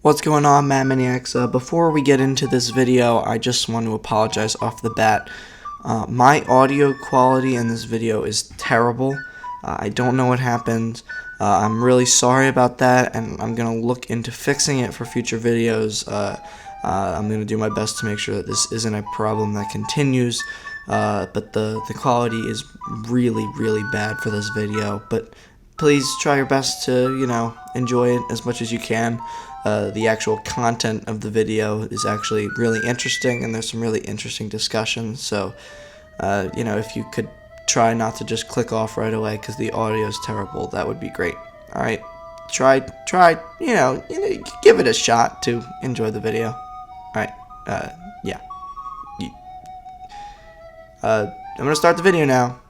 What's going on, Mad Maniacs? Before we get into this video, I just want to apologize off the bat. My audio quality in this video is terrible. I don't know what happened. I'm really sorry about that, and I'm going to look into fixing it for future videos. I'm going to do my best to make sure that this isn't a problem that continues, but the quality is really, really bad for this video. But please try your best to, enjoy it as much as you can. The actual content of the video is actually really interesting, and there's some really interesting discussions. So, if you could try not to just click off right away because the audio is terrible, that would be great. All right, try, give it a shot to enjoy the video. All right, yeah. I'm gonna start the video now.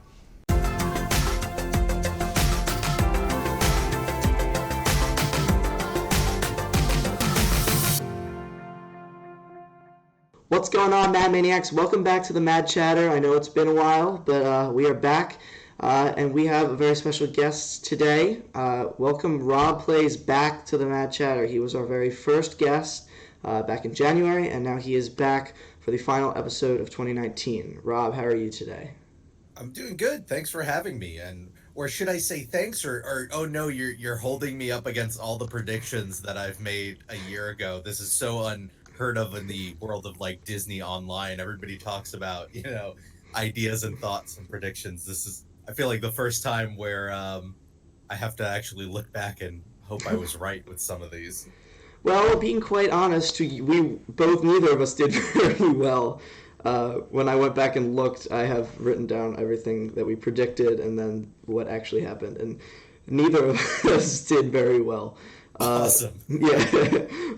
What's going on, Mad Maniacs? Welcome back to the Mad Chatter. I know it's been a while, but we are back, and we have a very special guest today. Welcome Rob Plays back to the Mad Chatter. He was our very first guest back in January, and now he is back for the final episode of 2019. Rob, how are you today? I'm doing good. Thanks for having me. Or should I say thanks or oh no, you're holding me up against all the predictions that I've made a year ago. This is so unheard of in the world of like Disney online. Everybody talks about, ideas and thoughts and predictions. This is I feel like the first time where I have to actually look back and hope I was right with some of these. Well, being quite honest, neither of us did very well. When I went back and looked, I have written down everything that we predicted and then what actually happened, and neither of us did very well. Awesome. Yeah,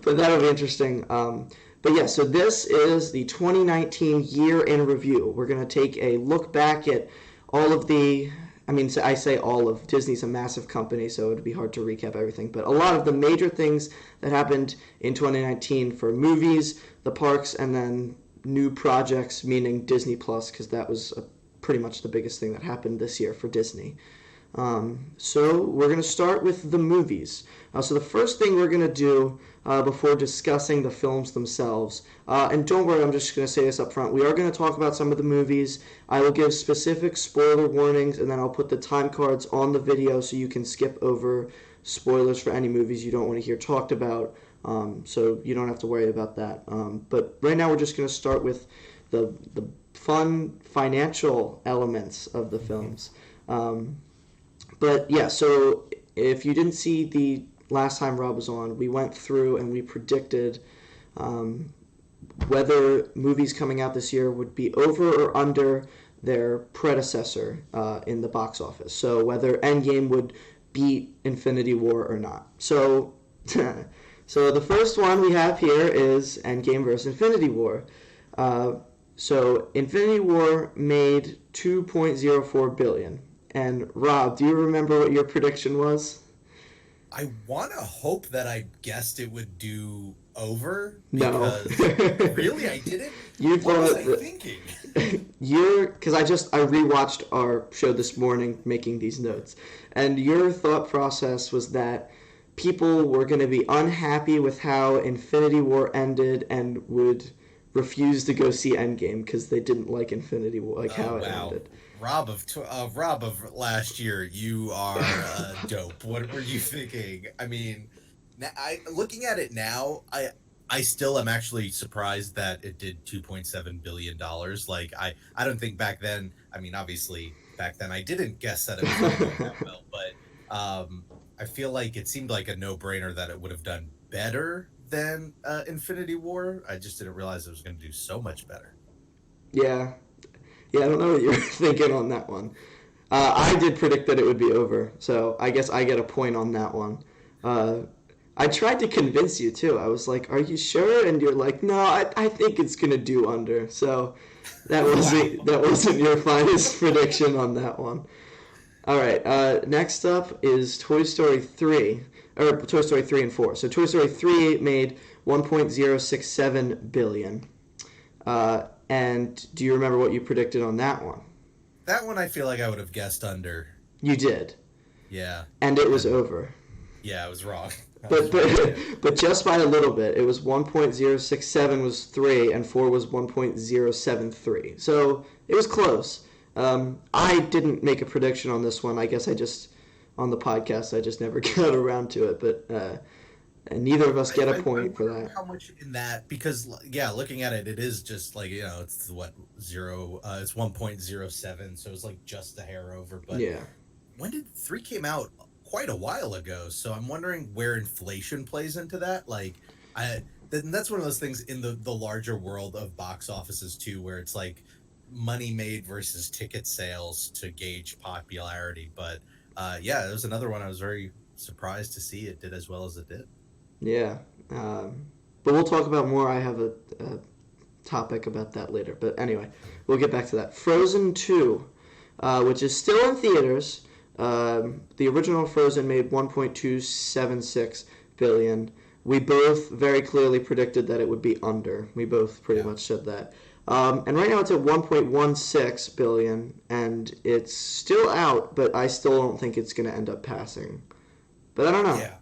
but that'll be interesting. But yeah, so this is the 2019 year in review. We're going to take a look back at all of the. I mean, I say all of Disney's a massive company, so it'd be hard to recap everything. But a lot of the major things that happened in 2019 for movies, the parks, and then new projects, meaning Disney Plus, because that was pretty much the biggest thing that happened this year for Disney. So we're going to start with the movies. So the first thing we're going to do before discussing the films themselves, and don't worry, I'm just going to say this up front. We are going to talk about some of the movies. I will give specific spoiler warnings, and then I'll put the time cards on the video so you can skip over spoilers for any movies you don't want to hear talked about. So you don't have to worry about that. But right now we're just going to start with the fun financial elements of the films. But yeah, so if you didn't see the last time Rob was on, we went through and we predicted whether movies coming out this year would be over or under their predecessor in the box office. So whether Endgame would beat Infinity War or not. So, so the first one we have here is Endgame versus Infinity War. So Infinity War made 2.04 billion. And Rob, do you remember what your prediction was? I want to hope that I guessed it would do over No. because really I didn't. You What was thought I that thinking? because I rewatched our show this morning making these notes, and your thought process was that people were going to be unhappy with how Infinity War ended and would refuse to go see Endgame because they didn't like Infinity War, like Oh how it wow, ended. Rob of last year, you are dope. What were you thinking? I mean, I looking at it now, I still am actually surprised that it did $2.7 billion. Like I don't think back then. I mean, obviously back then I didn't guess that it was going to do that well, but I feel like it seemed like a no brainer that it would have done better than Infinity War. I just didn't realize it was going to do so much better. Yeah, yeah, I don't know what you're thinking on that one. I did predict that it would be over, so I guess I get a point on that one. Uh, I tried to convince you too. I was like, "Are you sure?" And you're like, "No, I think it's gonna do under." So Wow. that wasn't your finest prediction on that one. All right. Next up is Toy Story 3, or Toy Story 3 and 4. So Toy Story 3 made 1.067 billion. And do you remember what you predicted on that one? That one I feel like I would have guessed under. You did, Yeah. and it was And over. yeah, I was wrong. but just by a little bit. It was 1.067 was 3 and 4 was 1.073. So it was close. I didn't make a prediction on this one. I guess I just on the podcast I just never got around to it. But and neither of us get a point for that. How much in that? Because yeah, looking at it, it is just like it's what zero. It's 1.07, so it's like just a hair over. But Yeah. when did 3 came out? Quite a while ago. So I'm wondering where inflation plays into that. Like, that's one of those things in the larger world of box offices too, where it's like money made versus ticket sales to gauge popularity. But yeah, it was another one I was very surprised to see it did as well as it did. Yeah. But we'll talk about more. I have a topic about that later. But anyway, we'll get back to that. Frozen 2, which is still in theaters. The original Frozen made 1.276 billion. We both very clearly predicted that it would be under. We both pretty much said that. And right now it's at 1.16 billion, and it's still out, but I still don't think it's going to end up passing. But I don't know. Yeah.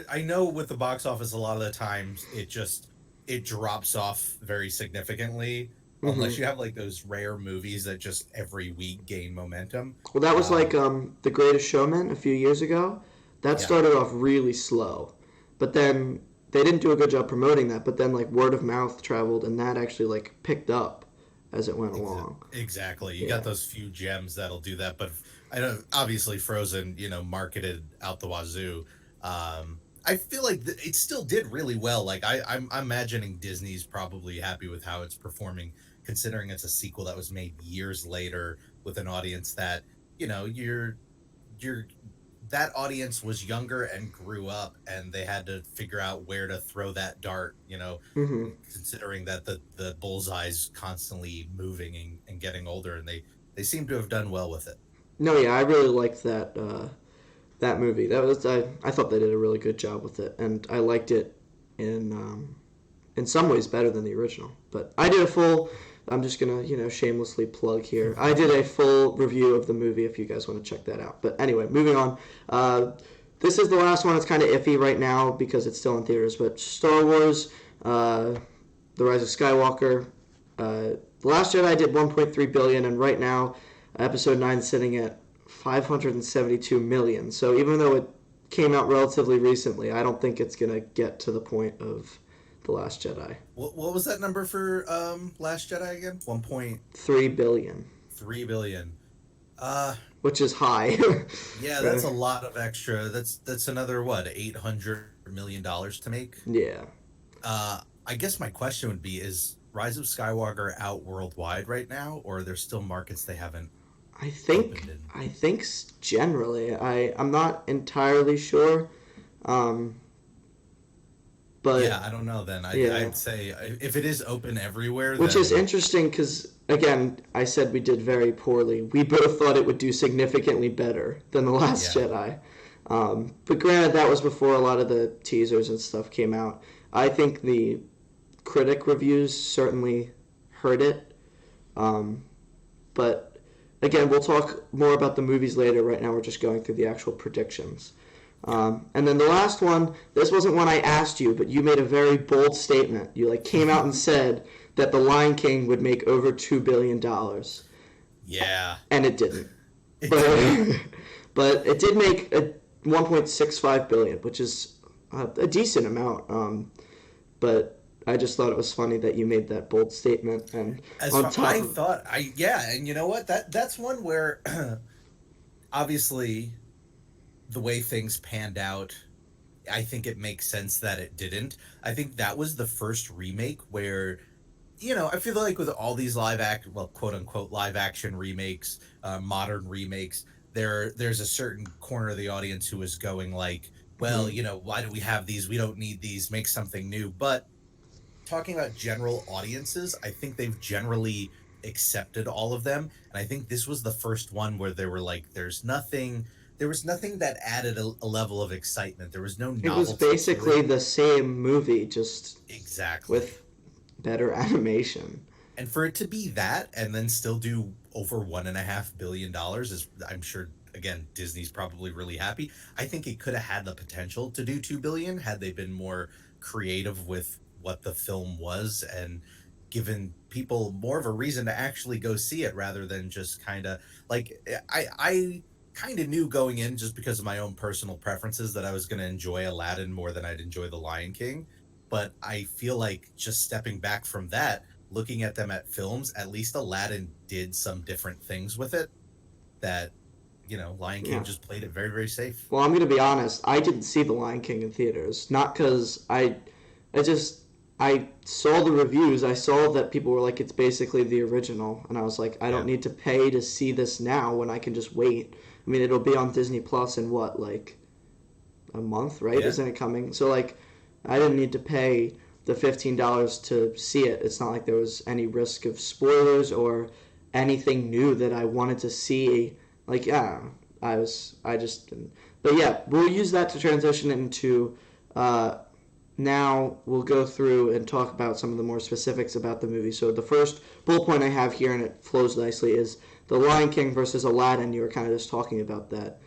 I know with the box office, a lot of the times it drops off very significantly. Unless you have like those rare movies that just every week gain momentum. Well, that was like The Greatest Showman a few years ago. That started off really slow, but then they didn't do a good job promoting that. But then like word of mouth traveled, and that actually like picked up as it went along. Exactly. You got those few gems that'll do that, but I know obviously Frozen, marketed out the wazoo. I feel like it still did really well. Like I'm imagining Disney's probably happy with how it's performing, considering it's a sequel that was made years later with an audience that that audience was younger and grew up, and they had to figure out where to throw that dart. Considering that the bullseye's constantly moving and getting older, and they seem to have done well with it. No, yeah, I really liked that. That movie. That was I thought they did a really good job with it, and I liked it in some ways better than the original. But I did a full. I'm just gonna shamelessly plug here. I did a full review of the movie if you guys want to check that out. But anyway, moving on. This is the last one. It's kind of iffy right now because it's still in theaters. But Star Wars, The Rise of Skywalker, The Last Jedi did 1.3 billion, and right now, Episode 9 is sitting at 572 million. So even though it came out relatively recently, I don't think it's going to get to the point of The Last Jedi. What was that number for Last Jedi again? 1.3 billion. 3 billion. Which is high. Yeah, that's a lot of extra. That's another $800 million to make? Yeah. I guess my question would be, is Rise of Skywalker out worldwide right now, or are there still markets they haven't? I think generally. I'm not entirely sure. But yeah, I don't know then. I'd say if it is open everywhere, which is interesting because again, I said we did very poorly. We both thought it would do significantly better than The Last Jedi. But granted, that was before a lot of the teasers and stuff came out. I think the critic reviews certainly hurt it. But again, we'll talk more about the movies later. Right now, we're just going through the actual predictions. And then the last one, this wasn't one I asked you, but you made a very bold statement. You came out and said that The Lion King would make over $2 billion. Yeah. And it didn't. But it did make a 1.65 billion, which is a decent amount. But I just thought it was funny that you made that bold statement. And and you know what? That's one where obviously the way things panned out, I think it makes sense that it didn't. I think that was the first remake where, I feel like with all these quote unquote live action remakes, modern remakes, there's a certain corner of the audience who is going like, well, why do we have these? We don't need these. Make something new. But talking about general audiences, I think they've generally accepted all of them. And I think this was the first one where they were like, there was nothing that added a level of excitement. There was no novelty. It was basically the same movie, just exactly with better animation. And for it to be that and then still do over $1.5 billion is, I'm sure, again, Disney's probably really happy. I think it could have had the potential to do 2 billion had they been more creative with what the film was and given people more of a reason to actually go see it rather than just kind of like I kind of knew going in just because of my own personal preferences that I was going to enjoy Aladdin more than I'd enjoy The Lion King. But I feel like just stepping back from that, looking at them at films, at least Aladdin did some different things with it that, Lion King Yeah. just played it very, very safe. Well, I'm gonna be honest. I didn't see The Lion King in theaters, not because I just I saw the reviews. I saw that people were like, it's basically the original, and I was like, I don't Yeah. need to pay to see this now when I can just wait. I mean, it'll be on Disney Plus in what, like a month, right? Yeah. Isn't it coming? So like, I didn't need to pay the $15 to see it. It's not like there was any risk of spoilers or anything new that I wanted to see. Like, yeah, I just didn't. But yeah, we'll use that to transition into. Uh, Now we'll go through and talk about some of the more specifics about the movie. So the first bullet point I have here, and it flows nicely, is The Lion King versus Aladdin. You were kind of just talking about that.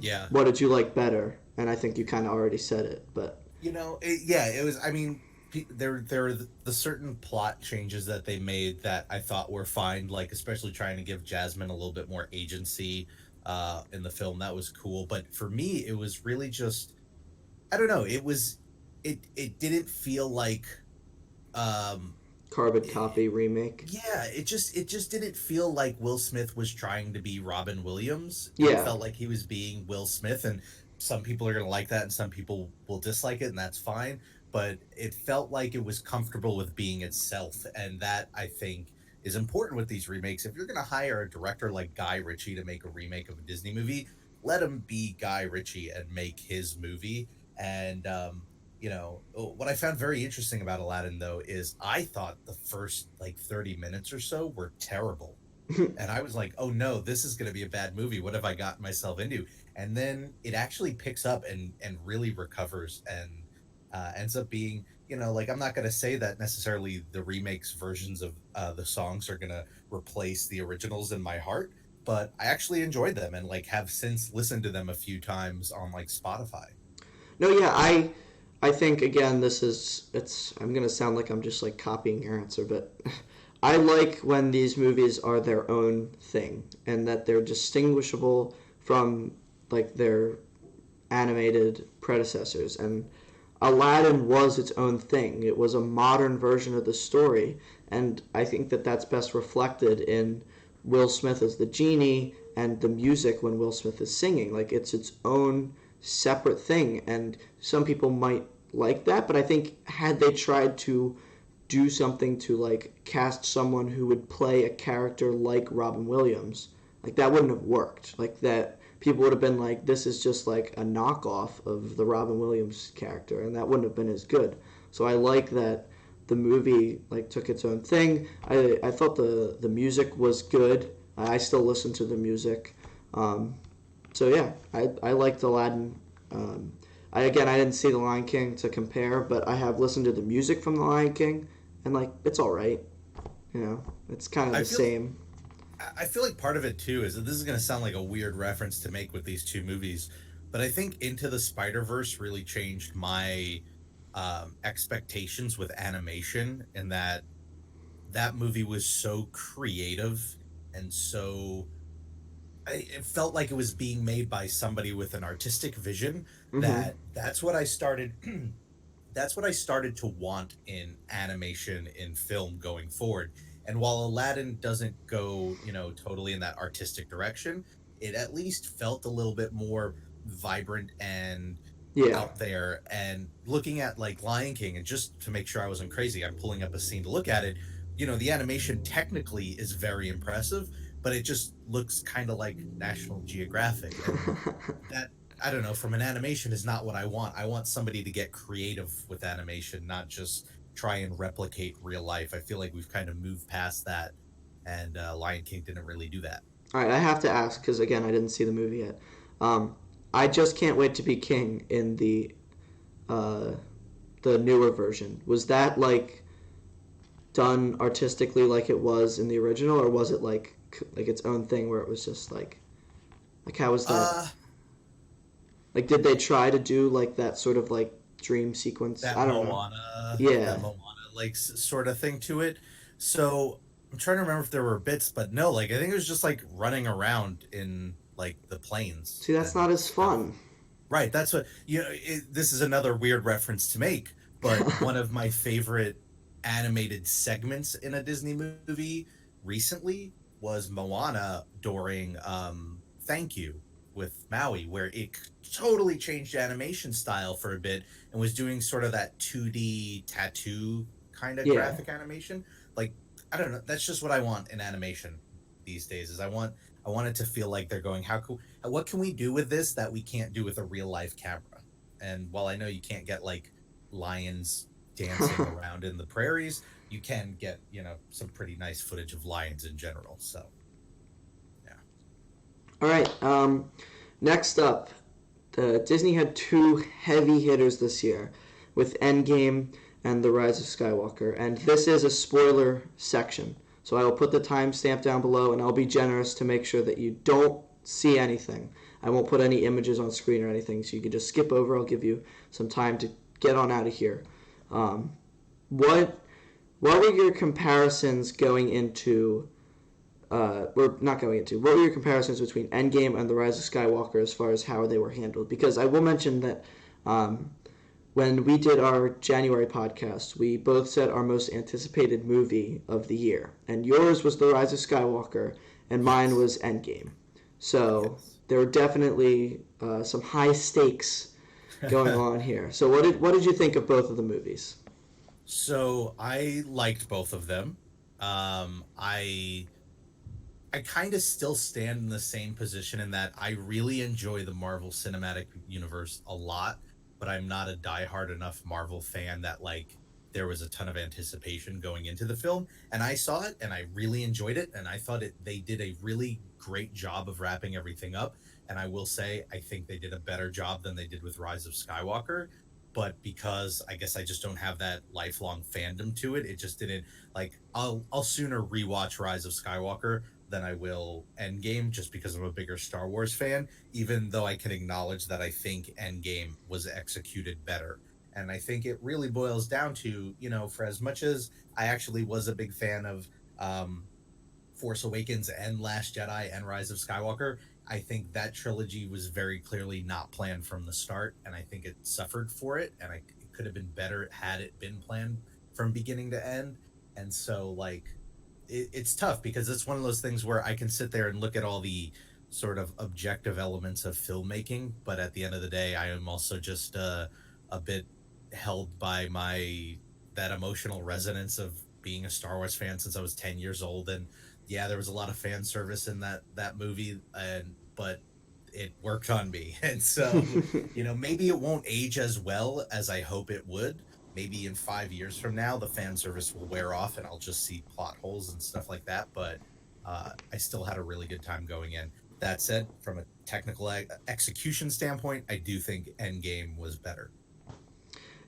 Yeah. What did you like better? And I think you kind of already said it, but It was, I mean, there were the certain plot changes that they made that I thought were fine, like especially trying to give Jasmine a little bit more agency in the film. That was cool. But for me, it was really just, I don't know, it didn't feel like um carbon copy remake. yeah, it just didn't feel like Will Smith was trying to be Robin Williams. It Yeah, felt like he was being Will Smith, and some people are going to like that and some people will dislike it, and that's fine, but it felt like it was comfortable with being itself, and that I think is important with these remakes. If you're going to hire a director like Guy Ritchie to make a remake of a Disney movie, let him be Guy Ritchie and make his movie. And what I found very interesting about Aladdin, though, is I thought the first like 30 minutes or so were terrible. And I was like, oh no, this is going to be a bad movie. What have I gotten myself into? And then it actually picks up and really recovers and ends up being, like I'm not going to say that necessarily the remakes versions of the songs are going to replace the originals in my heart, but I actually enjoyed them and like have since listened to them a few times on like Spotify. no, yeah, I think again this is it's. I'm gonna sound like I'm just like copying your answer, but I like when these movies are their own thing and that they're distinguishable from like their animated predecessors. And Aladdin was its own thing. It was a modern version of the story, and I think that that's best reflected in Will Smith as the genie and the music when Will Smith is singing. Like it's its own separate thing, and some people might like that, but I think had they tried to do something to like cast someone who would play a character like Robin Williams, like that wouldn't have worked. Like that people would have been like, this is just like a knockoff of the Robin Williams character, and that wouldn't have been as good. So I like that the movie like took its own thing. I thought the music was good. I still listen to the music. Um, so yeah, I liked Aladdin. I didn't see The Lion King to compare, but I have listened to the music from The Lion King, and like it's all right. It's kind of I the feel same. I feel like part of it too is that this is going to sound like a weird reference to make with these two movies, but I think Into the Spider Verse really changed my expectations with animation, and that movie was so creative and so it felt like it was being made by somebody with an artistic vision Hmm. that's what I started that's what I started to want in animation in film going forward. And while Aladdin doesn't go, totally in that artistic direction, it at least felt a little bit more vibrant and Yeah. out there. And looking at like Lion King, and just to make sure I wasn't crazy, I'm pulling up a scene to look at it. The animation technically is very impressive, but it just looks kind of like National Geographic. And that, I don't know, from an animation is not what I want. I want somebody to get creative with animation, not just try and replicate real life. I feel like we've kind of moved past that, and Lion King didn't really do that. All right, I have to ask because again, I didn't see the movie yet. Um, I just can't wait to be king in uh, the newer version. Was that like done artistically like it was in the original, or was it like its own thing where it was just like Like, how was that? Uh, Like, did they try to do like that sort of like dream sequence? I don't know. That Yeah. Moana like sort of thing to it. So I'm trying to remember if there were bits, but no, like I think it was just like running around in like the plains See, that's and not as stuff. fun. Right. That's what this is another weird reference to make, but one of my favorite animated segments in a Disney movie recently was Moana during Thank You with Maui, where it totally changed animation style for a bit and was doing sort of that 2D tattoo kind of Yeah. graphic animation. Like, I don't know, that's just what I want in animation these days. Is I want it to feel like they're going, how cool, what can we do with this that we can't do with a real life camera? And while I know you can't get like lions dancing around in the prairies, you can get, some pretty nice footage of lions in general. So, yeah. All right. Next up, Disney had two heavy hitters this year with Endgame and The Rise of Skywalker. And this is a spoiler section. So I will put the timestamp down below and I'll be generous to make sure that you don't see anything. I won't put any images on screen or anything, so you can just skip over. I'll give you some time to get on out of here. Um, what what were your comparisons going into we're not going into. What were your comparisons between Endgame and The Rise of Skywalker as far as how they were handled? Because I will mention that um, when we did our January podcast, we both said our most anticipated movie of the year, and yours was The Rise of Skywalker, and mine Yes. was Endgame. So Yes. there were definitely some high stakes going on here. So what did you think of both of the movies? So I liked both of them. I kind of still stand in the same position in that I really enjoy the Marvel Cinematic Universe a lot, but I'm not a diehard enough Marvel fan that like there was a ton of anticipation going into the film. And I saw it and I really enjoyed it, and I thought they did a really great job of wrapping everything up. And I will say I think they did a better job than they did with Rise of Skywalker. But because I guess I just don't have that lifelong fandom to it, it just didn't like I'll sooner rewatch Rise of Skywalker than I will Endgame, just because I'm a bigger Star Wars fan, even though I can acknowledge that I think Endgame was executed better. And I think it really boils down to, for as much as I actually was a big fan of um, Force Awakens and Last Jedi and Rise of Skywalker, I think that trilogy was very clearly not planned from the start, and I think it suffered for it, and it could have been better had it been planned from beginning to end. And so, like, it's tough because it's one of those things where I can sit there and look at all the sort of objective elements of filmmaking, but at the end of the day, I am also just a bit held by my that emotional resonance of being a Star Wars fan since I was 10 years old. And yeah, there was a lot of fan service in that movie, and but it worked on me. And so, maybe it won't age as well as I hope it would. Maybe in 5 years from now, the fan service will wear off and I'll just see plot holes and stuff like that. But I still had a really good time going in. That said, from a technical execution standpoint, I do think Endgame was better.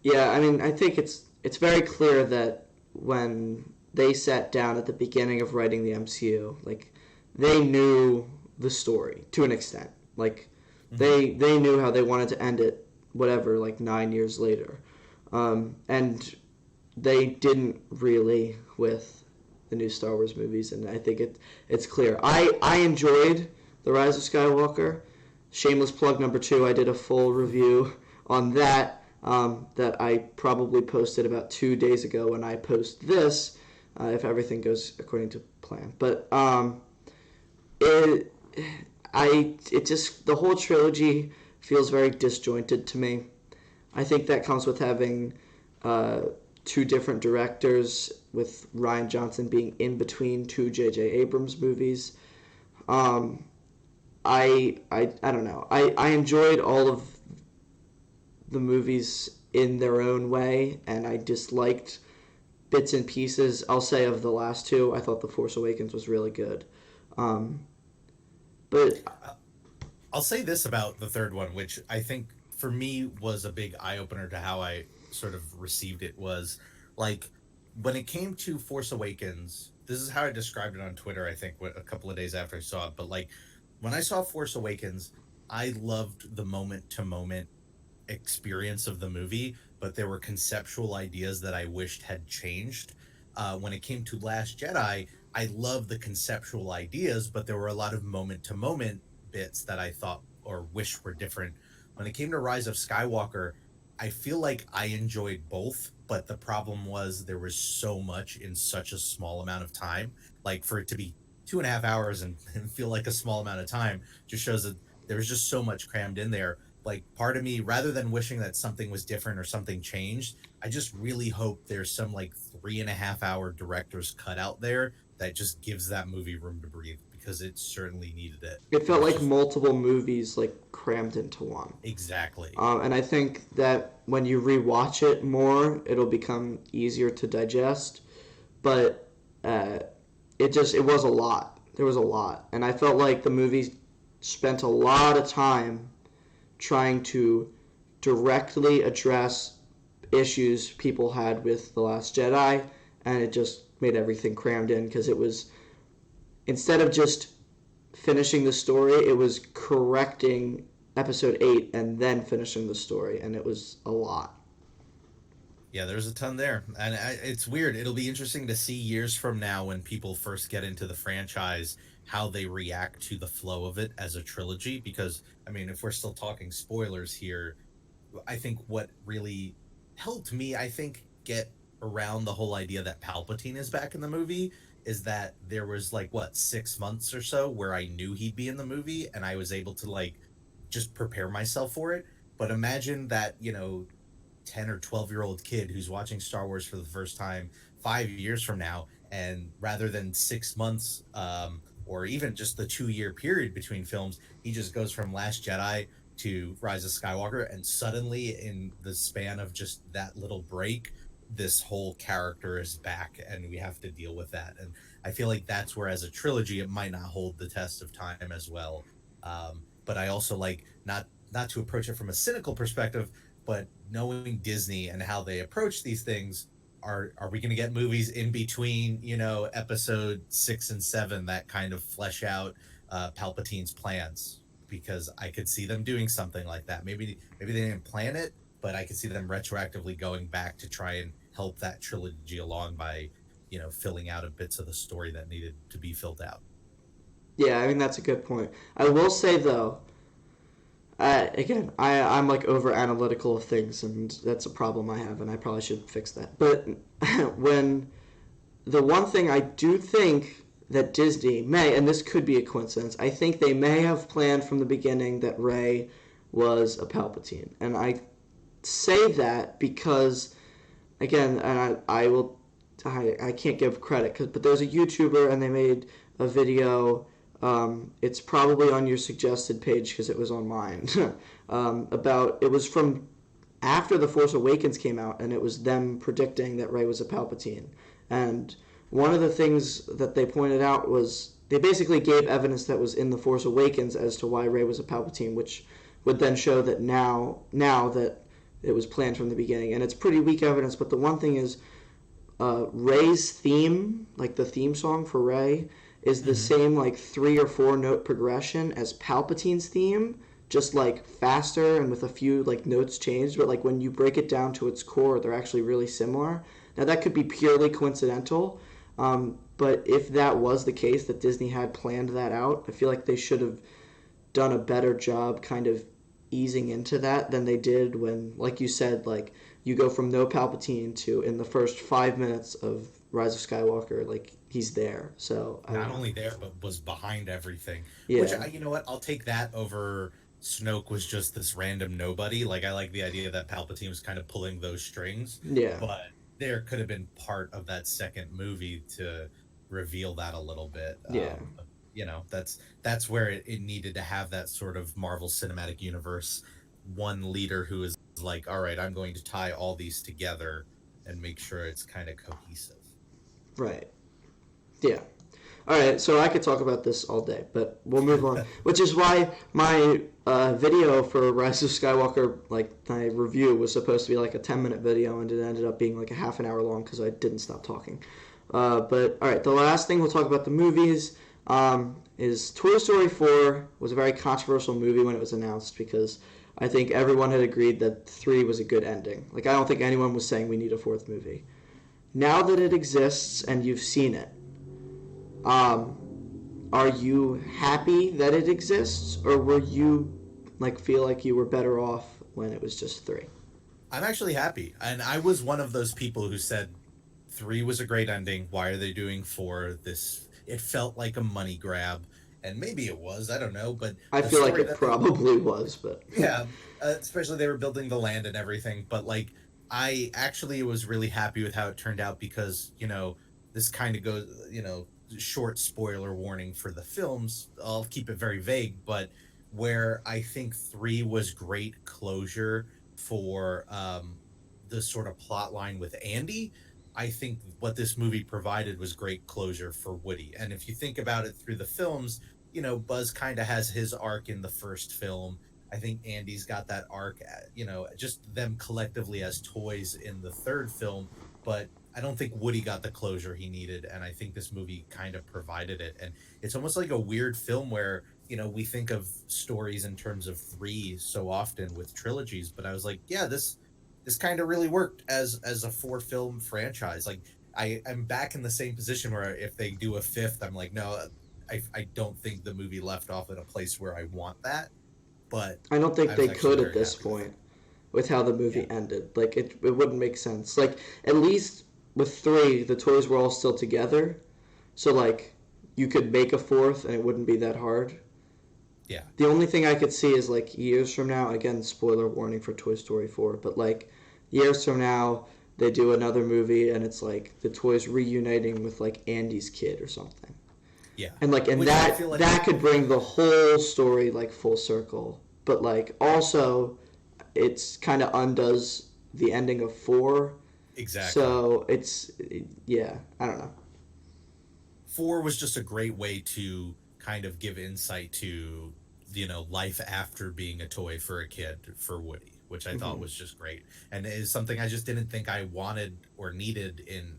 Yeah, I mean, I think it's very clear that when they sat down at the beginning of writing the MCU, like they knew the story to an extent. Like Hmm. they knew how they wanted to end it, whatever, like 9 years later, and they didn't really with the new Star Wars movies, and I think it's clear. I enjoyed the Rise of Skywalker. Shameless plug number two. I did a full review on that that I probably posted about 2 days ago when I post this, if everything goes according to plan. But it, it just the whole trilogy feels very disjointed to me. I think that comes with having uh, two different directors, with Ryan Johnson being in between two J.J. Abrams movies. Um, I don't know. I enjoyed all of the movies in their own way, and I disliked bits and pieces. I'll say of the last two, I thought The Force Awakens was really good. Um, but I'll say this about the third one, which I think for me was a big eye opener to how I sort of received it, was like when it came to Force Awakens, this is how I described it on Twitter, I think, a couple of days after I saw it. But like, when I saw Force Awakens, I loved the moment to moment experience of the movie, but there were conceptual ideas that I wished had changed. When it came to Last Jedi, I loved the conceptual ideas, but there were a lot of moment to moment bits that I thought or wished were different. When it came to Rise of Skywalker, I feel like I enjoyed both, but the problem was there was so much in such a small amount of time. Like for it to be 2.5 hours and feel like a small amount of time just shows that there was just so much crammed in there. Like part of me, rather than wishing that something was different or something changed, I just really hope there's some like 3.5 hour director's cut out there that just gives that movie room to breathe because it certainly needed it. It It felt was like just multiple movies like crammed into one. exactly. And I think that when you rewatch it more, it'll become easier to digest. But uh, it was a lot. There was a lot, and I felt like the movie spent a lot of time trying to directly address issues people had with The Last Jedi, and it just made everything crammed in because it was, instead of just finishing the story, it was correcting episode 8 and then finishing the story, and it was a lot. Yeah, there's a ton there. And it's weird. It'll be interesting to see years from now when people first get into the franchise how they react to the flow of it as a trilogy. Because, I mean, if we're still talking spoilers here, I think what really helped me, I think, get around the whole idea that Palpatine is back in the movie is that there was like, what, 6 months or so where I knew he'd be in the movie and I was able to, like, just prepare myself for it. But imagine that, 10 or 12-year-old kid who's watching Star Wars for the first time 5 years from now, and rather than 6 months, or even just the 2 year period between films, he just goes from Last Jedi to Rise of Skywalker, and suddenly, in the span of just that little break, this whole character is back, and we have to deal with that. And I feel like that's where, as a trilogy, it might not hold the test of time as well. But I also like not to approach it from a cynical perspective, but knowing Disney and how they approach these things, are we going to get movies in between, episode 6 and 7 that kind of flesh out Palpatine's plans? Because I could see them doing something like that. Maybe they didn't plan it, but I could see them retroactively going back to try and help that trilogy along by, filling out bits of the story that needed to be filled out. Yeah, I mean that's a good point. I will say though, again, I'm like over analytical of things, and that's a problem I have, and I probably should fix that. But when the one thing I do think that Disney may, and this could be a coincidence, I think they may have planned from the beginning that Rey was a Palpatine, and I say that because, again, and I can't give credit, but there's a YouTuber and they made a video. It's probably on your suggested page because it was on mine. It was from after The Force Awakens came out, and it was them predicting that Rey was a Palpatine. And one of the things that they pointed out was they basically gave evidence that was in The Force Awakens as to why Rey was a Palpatine, which would then show that now that it was planned from the beginning. And it's pretty weak evidence, but the one thing is Rey's theme, like the theme song for Rey, is the Mm-hmm. same like 3 or 4 note progression as Palpatine's theme, just like faster and with a few like notes changed. But like when you break it down to its core, they're actually really similar. Now that could be purely coincidental, but if that was the case, that Disney had planned that out, I feel like they should have done a better job kind of easing into that than they did when, like you said, like you go from no Palpatine to in the first 5 minutes of Rise of Skywalker, like he's there. So I don't Not know. only there, but was behind everything. Which, Yeah, you know what, I'll take that over Snoke was just this random nobody. Like, I like the idea that Palpatine was kind of pulling those strings, yeah, but there could have been part of that second movie to reveal that a little bit. yeah, That's where it needed to have that sort of Marvel Cinematic Universe one leader who is like, all right, I'm going to tie all these together and make sure it's kind of cohesive. right, yeah. All right, so I could talk about this all day, but we'll move on. Which is why my video for Rise of Skywalker, like my review, was supposed to be like a 10-minute video, and it ended up being like a half an hour long because I didn't stop talking. But all right, the last thing we'll talk about the movies. is Toy Story 4 was a very controversial movie when it was announced because I think everyone had agreed that 3 was a good ending. Like, I don't think anyone was saying we need a fourth movie. Now that it exists and you've seen it, are you happy that it exists, or were you feel like you were better off when it was just 3? I'm actually happy, and I was one of those people who said 3 was a great ending. Why are they doing 4? This it felt like a money grab, and maybe it was. I don't know, but I the feel like story it that probably was, but yeah, especially they were building the land and everything. But like, I actually was really happy with how it turned out because this kind of goes short spoiler warning for the films. I'll keep it very vague, but where I think 3 was great closure for the sort of plot line with Andy. I think what this movie provided was great closure for Woody. And if you think about it through the films, Buzz kind of has his arc in the first film. I think Andy's got that arc, just them collectively as toys in the third film. But I don't think Woody got the closure he needed. And I think this movie kind of provided it. And it's almost like a weird film where, we think of stories in terms of 3 so often with trilogies. But I was like, yeah, this kind of really worked as a 4-film franchise. Like I'm back in the same position where if they do a 5th, I'm like, no, I don't think the movie left off at a place where I want that. But I don't think I was they actually could at very this happy with point with how the movie Yeah. ended. Like it wouldn't make sense. Like at least with 3, the toys were all still together, so like you could make a fourth and it wouldn't be that hard. Yeah. The only thing I could see is like years from now, again, spoiler warning for Toy Story 4, but like years from now, they do another movie and it's like the toys reuniting with like Andy's kid or something. Yeah. And Which I feel like that could bring the whole story like full circle. But like also it's kind of undoes the ending of 4. exactly. So it's yeah, I don't know. 4 was just a great way to kind of give insight to life after being a toy for a kid for Woody, which I thought Hmm. was just great, and it is something I just didn't think I wanted or needed in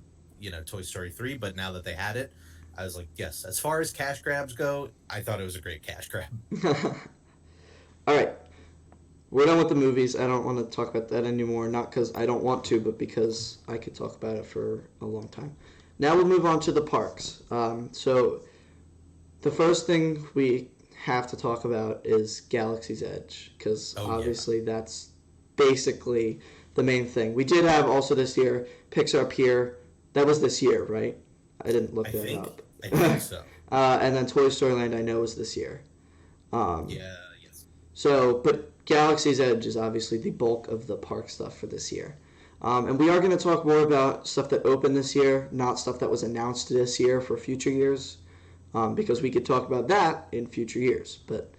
Toy Story 3. But now that they had it, I was like, yes. As far as cash grabs go, I thought it was a great cash grab. All right, we're done with the movies. I don't want to talk about that anymore. Not because I don't want to, but because I could talk about it for a long time. Now we'll move on to the parks. So the first thing we have to talk about is Galaxy's Edge, because Oh yeah, obviously that's basically the main thing. We did have also this year Pixar Pier. That was this year, right? I didn't look I that think up. I think so. And then Toy Story Land, I know, was this year. Um, Yeah, yes. so, but Galaxy's Edge is obviously the bulk of the park stuff for this year. And we are going to talk more about stuff that opened this year, not stuff that was announced this year for future years, because we could talk about that in future years. But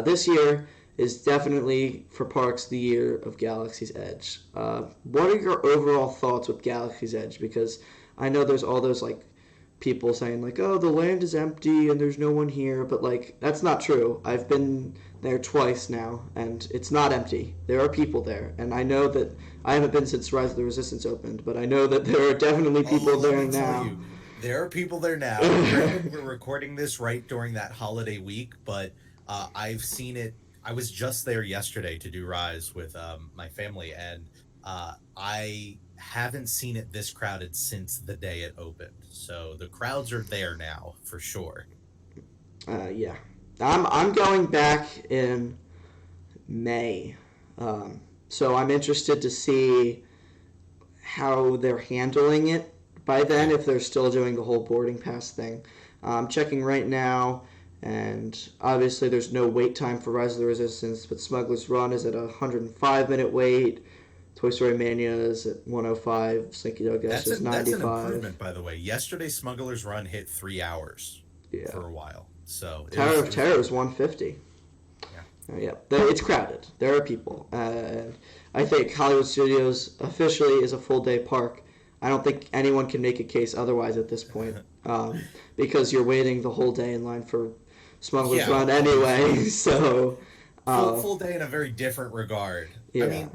this year is definitely for parks the year of Galaxy's Edge. What are your overall thoughts with Galaxy's Edge? Because I know there's all those like people saying like, "Oh, the land is empty and there's no one here," but like that's not true. I've been there twice now, and it's not empty. There are people there, and I know that I haven't been since Rise of the Resistance opened, but I know that there are definitely Oh, people let there me tell now. you, there are people there now. Granted, we're recording this right during that holiday week, but I've seen it. I was just there yesterday to do Rise with my family, and I haven't seen it this crowded since the day it opened. So the crowds are there now for sure. Yeah, I'm going back in May, so I'm interested to see how they're handling it by then, Yeah, if they're still doing the whole boarding pass thing. I'm checking right now, and obviously there's no wait time for Rise of the Resistance, but Smuggler's Run is at a 105-minute wait. Toy Story Mania is at 105. Slinky Dog Dash is that's an 95. improvement, by the way. Yesterday, Smuggler's Run hit 3 hours Yeah. for a while, so Tower of it was Terror good. is 150. Yeah. Yeah, it's crowded. There are people. And I think Hollywood Studios officially is a full day park. I don't think anyone can make a case otherwise at this point, because you're waiting the whole day in line for Smuggler's Yeah, Run obviously. anyway. So, uh, Full day in a very different regard. I yeah. mean,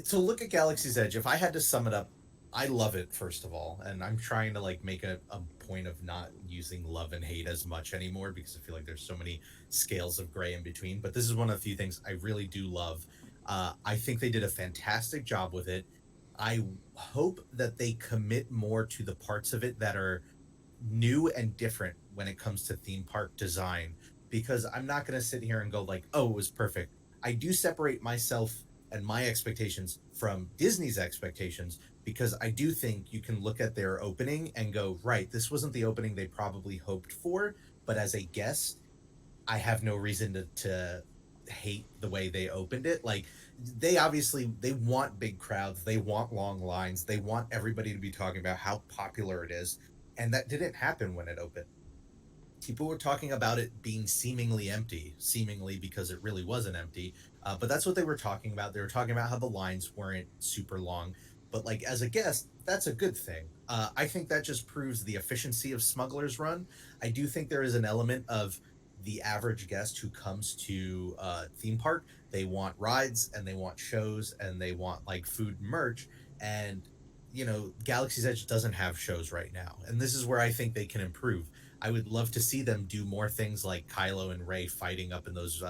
to look at Galaxy's Edge, if I had to sum it up, I love it first of all, and I'm trying to like make a point of not using love and hate as much anymore because I feel like there's so many scales of gray in between. But this is one of the few things I really do love. I think they did a fantastic job with it. I hope that they commit more to the parts of it that are new and different when it comes to theme park design, because I'm not going to sit here and go like, "Oh, it was perfect." I do separate myself and my expectations from Disney's expectations because I do think you can look at their opening and go, "Right, this wasn't the opening they probably hoped for," but as a guest, I have no reason to hate the way they opened it. Like they obviously they want big crowds, they want long lines, they want everybody to be talking about how popular it is, and that didn't happen when it opened. People were talking about it being seemingly empty, seemingly because it really wasn't empty. But that's what they were talking about. They were talking about how the lines weren't super long. But like as a guest, that's a good thing. I think that just proves the efficiency of Smuggler's Run. I do think there is an element of the average guest who comes to theme park. They want rides and they want shows and they want like food and merch. And Galaxy's Edge doesn't have shows right now, and this is where I think they can improve. I would love to see them do more things like Kylo and Ray fighting up in those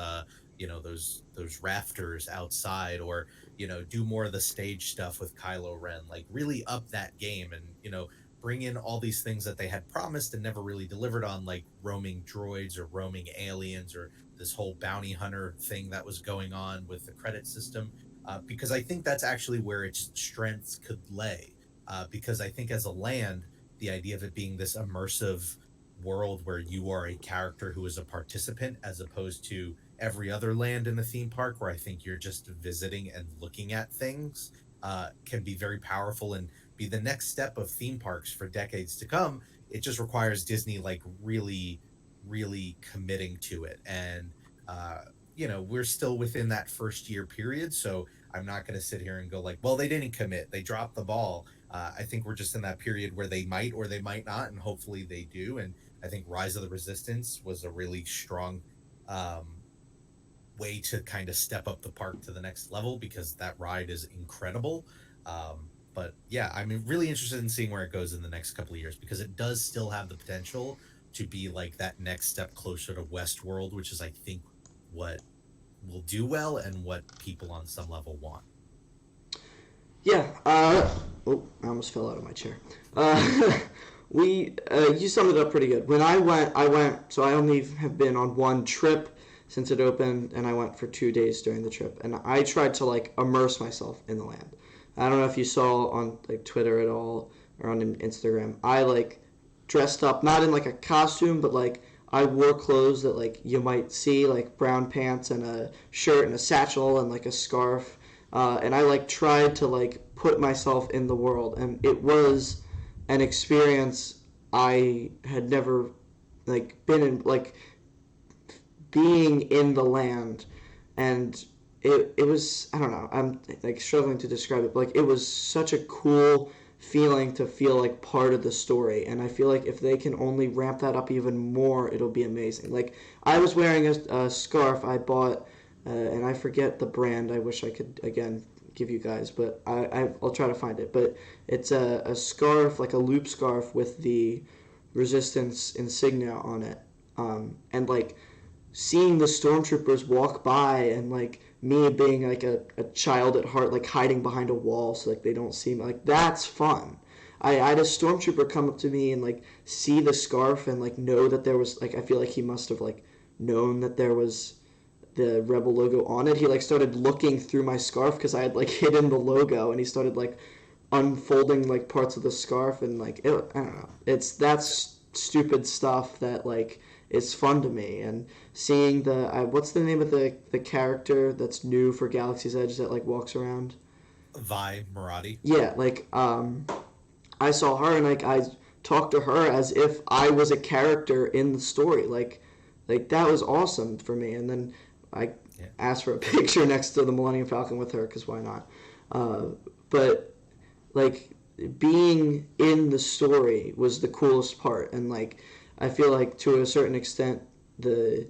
those rafters outside, or do more of the stage stuff with Kylo Ren, like really up that game, and bring in all these things that they had promised and never really delivered on, like roaming droids or roaming aliens or this whole bounty hunter thing that was going on with the credit system. Because I think that's actually where its strengths could lay. Because I think as a land, the idea of it being this immersive world where you are a character who is a participant as opposed to every other land in the theme park where I think you're just visiting and looking at things, can be very powerful and be the next step of theme parks for decades to come. It just requires Disney like really, really committing to it. And, we're still within that first year period. So I'm not going to sit here and go like, well, they didn't commit, they dropped the ball. I think we're just in that period where they might or they might not, and hopefully they do. And I think Rise of the Resistance was a really strong um, way to kind of step up the park to the next level because that ride is incredible. But yeah, I'm really interested in seeing where it goes in the next couple of years because it does still have the potential to be like that next step closer to Westworld, which is, I think, what will do well and what people on some level want. Yeah. Oh, I almost fell out of my chair. We you summed it up pretty good. When I went, So I only have been on one trip since it opened, and I went for 2 days during the trip, and I tried to like immerse myself in the land. I don't know if you saw on like Twitter at all or on Instagram. I like dressed up, not in like a costume, but like I wore clothes that like you might see, like brown pants and a shirt and a satchel and like a scarf, and I like tried to like put myself in the world, and it was an experience I had never like been in, like being in the land, and it was, I don't know, I'm like struggling to describe it, but like it was such a cool feeling to feel like part of the story, and I feel like if they can only ramp that up even more, it'll be amazing. Like I was wearing a scarf I bought, and I forget the brand. I wish I could again give you guys, but I'll try to find it. But it's a scarf, like a loop scarf with the Resistance insignia on it, and like seeing the stormtroopers walk by and like me being like a child at heart, like hiding behind a wall so like they don't see me, like that's fun. I had a stormtrooper come up to me and like see the scarf and like know that there was, like, I feel like he must have like known that there was the Rebel logo on it. He like started looking through my scarf because I had like hidden the logo, and he started like unfolding like parts of the scarf, and like I don't know. That's stupid stuff that like is fun to me. And seeing the what's the name of the character that's new for Galaxy's Edge that like walks around? Vi Marathi. Yeah, like I saw her and like I talked to her as if I was a character in the story. Like that was awesome for me. And then I Yeah. asked for a picture next to the Millennium Falcon with her because why not? But like being in the story was the coolest part, and like I feel like to a certain extent the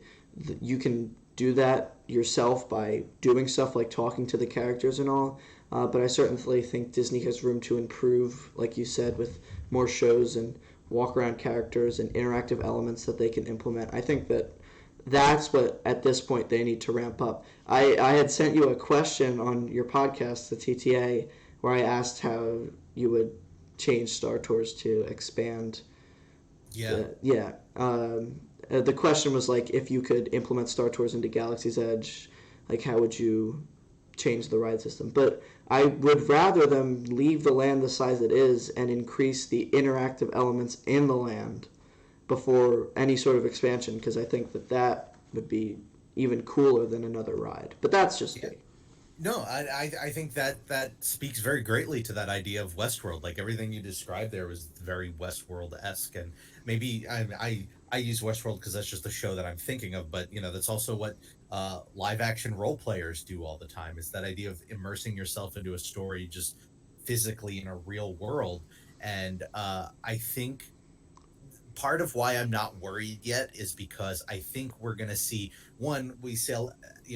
you can do that yourself by doing stuff like talking to the characters and all. But I certainly think Disney has room to improve, like you said, with more shows and walk around characters and interactive elements that they can implement. I think that that's what at this point they need to ramp up. I had sent you a question on your podcast, the TTA, where I asked how you would change Star Tours to expand. Yeah. Yeah. The question was like, if you could implement Star Tours into Galaxy's Edge, like how would you change the ride system? But I would rather them leave the land the size it is and increase the interactive elements in the land before any sort of expansion, because I think that that would be even cooler than another ride. But that's just Yeah. me. No, I think that that speaks very greatly to that idea of Westworld. Like everything you described there was very Westworld esque, and maybe I use Westworld because that's just the show that I'm thinking of. But that's also what live action role players do all the time. Is that idea of immersing yourself into a story just physically in a real world, and I think part of why I'm not worried yet is because I think we're going to see one, we sell,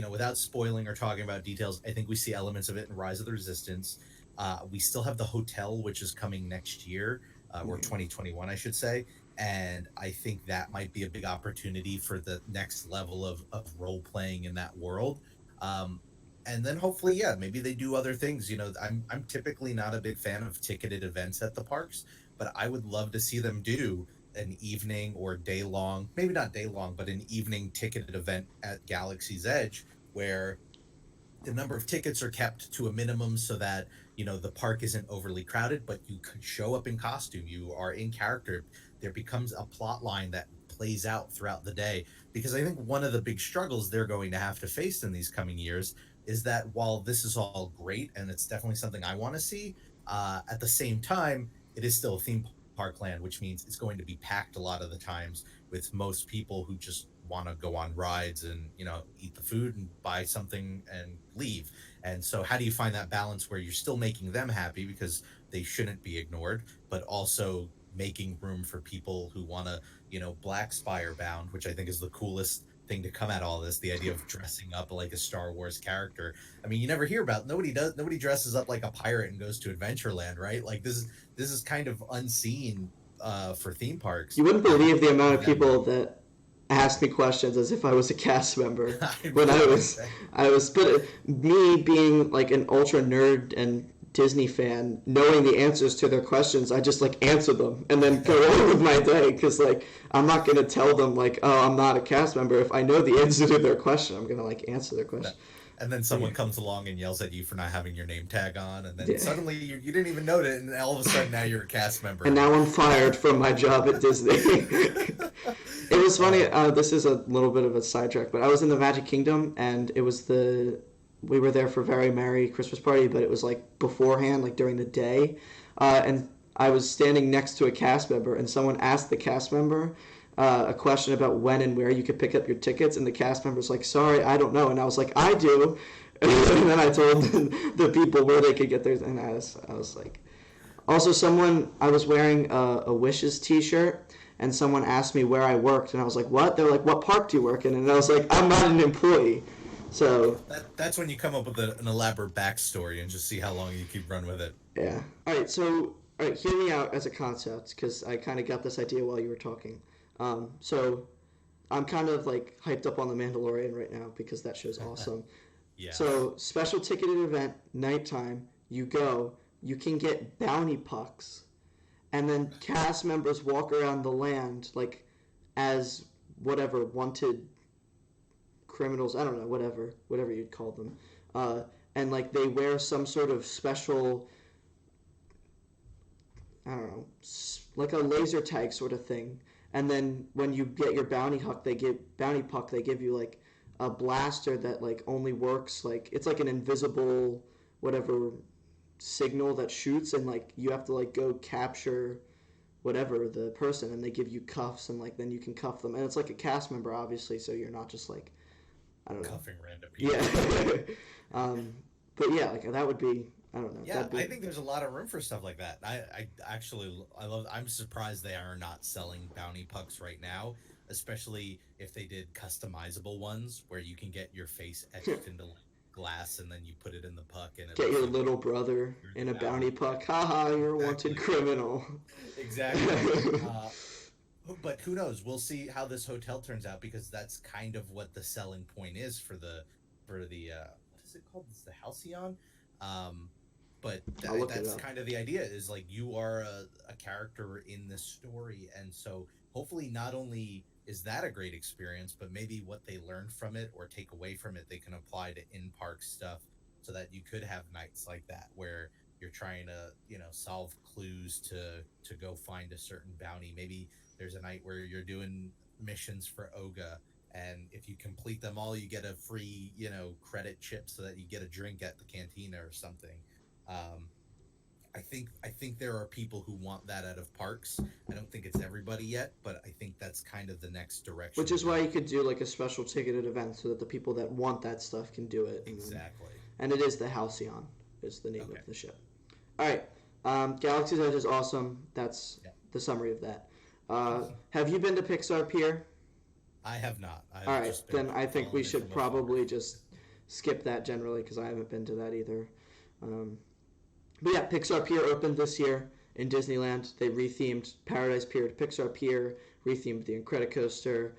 without spoiling or talking about details, I think we see elements of it in Rise of the Resistance. We still have the hotel, which is coming next year, or 2021, I should say. And I think that might be a big opportunity for the next level of role playing in that world. And then hopefully, yeah, maybe they do other things. I'm typically not a big fan of ticketed events at the parks, but I would love to see them do an evening or day long, maybe not day long, but an evening ticketed event at Galaxy's Edge where the number of tickets are kept to a minimum so that the park isn't overly crowded, but you can show up in costume, you are in character, there becomes a plot line that plays out throughout the day. Because I think one of the big struggles they're going to have to face in these coming years is that while this is all great and it's definitely something I want to see, at the same time it is still a theme park land, which means it's going to be packed a lot of the times with most people who just want to go on rides and eat the food and buy something and leave. And so how do you find that balance where you're still making them happy because they shouldn't be ignored, but also making room for people who want to Black Spire bound, which I think is the coolest thing to come at all this, the idea of dressing up like a Star Wars character. I mean, you never hear about, nobody dresses up like a pirate and goes to Adventureland, right? Like this is kind of unseen for theme parks. You wouldn't believe the amount of Them- people that asked me questions as if I was a cast member I when really I was, but me being like an ultra nerd and Disney fan, knowing the answers to their questions, I just like answer them and then go on with my day, because like I'm not gonna tell them like, oh, I'm not a cast member. If I know the answer to their question, I'm gonna like answer their question. and then someone comes along and yells at you for not having your name tag on, and then Yeah. suddenly you didn't even know it, and all of a sudden now you're a cast member. And now I'm fired from my job at Disney. It was funny. This is a little bit of a sidetrack, but I was in the Magic Kingdom, and it was we were there for Very Merry Christmas Party, but it was like beforehand, like during the day, and I was standing next to a cast member, and someone asked the cast member a question about when and where you could pick up your tickets, and the cast member's like, "Sorry, I don't know," and I was like, "I do," and then I told the people where they could get theirs, and I was like. Also, I was wearing a Wishes T-shirt, and someone asked me where I worked, and I was like, "What?" They're like, "What park do you work in?" And I was like, "I'm not an employee." So That's when you come up with an elaborate backstory and just see how long you keep running with it. yeah. All right. So all right, hear me out as a concept, because I kind of got this idea while you were talking. So I'm kind of like hyped up on The Mandalorian right now because that show's awesome. Yeah. So special ticketed event, nighttime. You go. You can get bounty pucks, and then cast members walk around the land like as whatever wanted criminals. I don't know, whatever you'd call them, and like they wear some sort of special, I don't know, like a laser tag sort of thing. And then when you get your bounty puck, they give you like a blaster that like only works like it's like an invisible whatever signal that shoots, and like you have to like go capture whatever the person, and they give you cuffs, and like then you can cuff them, and it's like a cast member obviously, so you're not just like, I don't know. Cuffing random people. Yeah. But yeah, like that would be, I don't know. Yeah, I think there's a lot of room for stuff like that. I actually I'm surprised they are not selling bounty pucks right now, especially if they did customizable ones where you can get your face etched into like glass and then you put it in the puck and it Get looks your like little brother you're in the a bounty bounty. puck. Haha, you're a wanted Exactly. criminal. Exactly. But who knows? We'll see how this hotel turns out because that's kind of what the selling point is for the what is it called? It's the Halcyon. Um, but I'll look it that's up. kind of the idea is like you are a character in this story, and so hopefully not only is that a great experience, but maybe what they learn from it or take away from it they can apply to in park stuff, so that you could have nights like that where you're trying to solve clues to go find a certain bounty. Maybe there's a night where you're doing missions for Oga, and if you complete them all you get a free credit chip so that you get a drink at the cantina or something. um, I think there are people who want that out of parks. I don't think it's everybody yet, but I think that's kind of the next direction Which to is why go. you could do like a special ticketed event so that the people that want that stuff can do it. Exactly. And it is the Halcyon is the name Okay. of the ship. All right. Galaxy's Edge is awesome. That's Yeah. the summary of that. Have you been to Pixar Pier? I have not. I've All right, just been then I think we following it should from afar. probably just skip that generally because I haven't been to that either. Um, but yeah, Pixar Pier opened this year in Disneyland. They rethemed Paradise Pier to Pixar Pier, rethemed the Incredicoaster.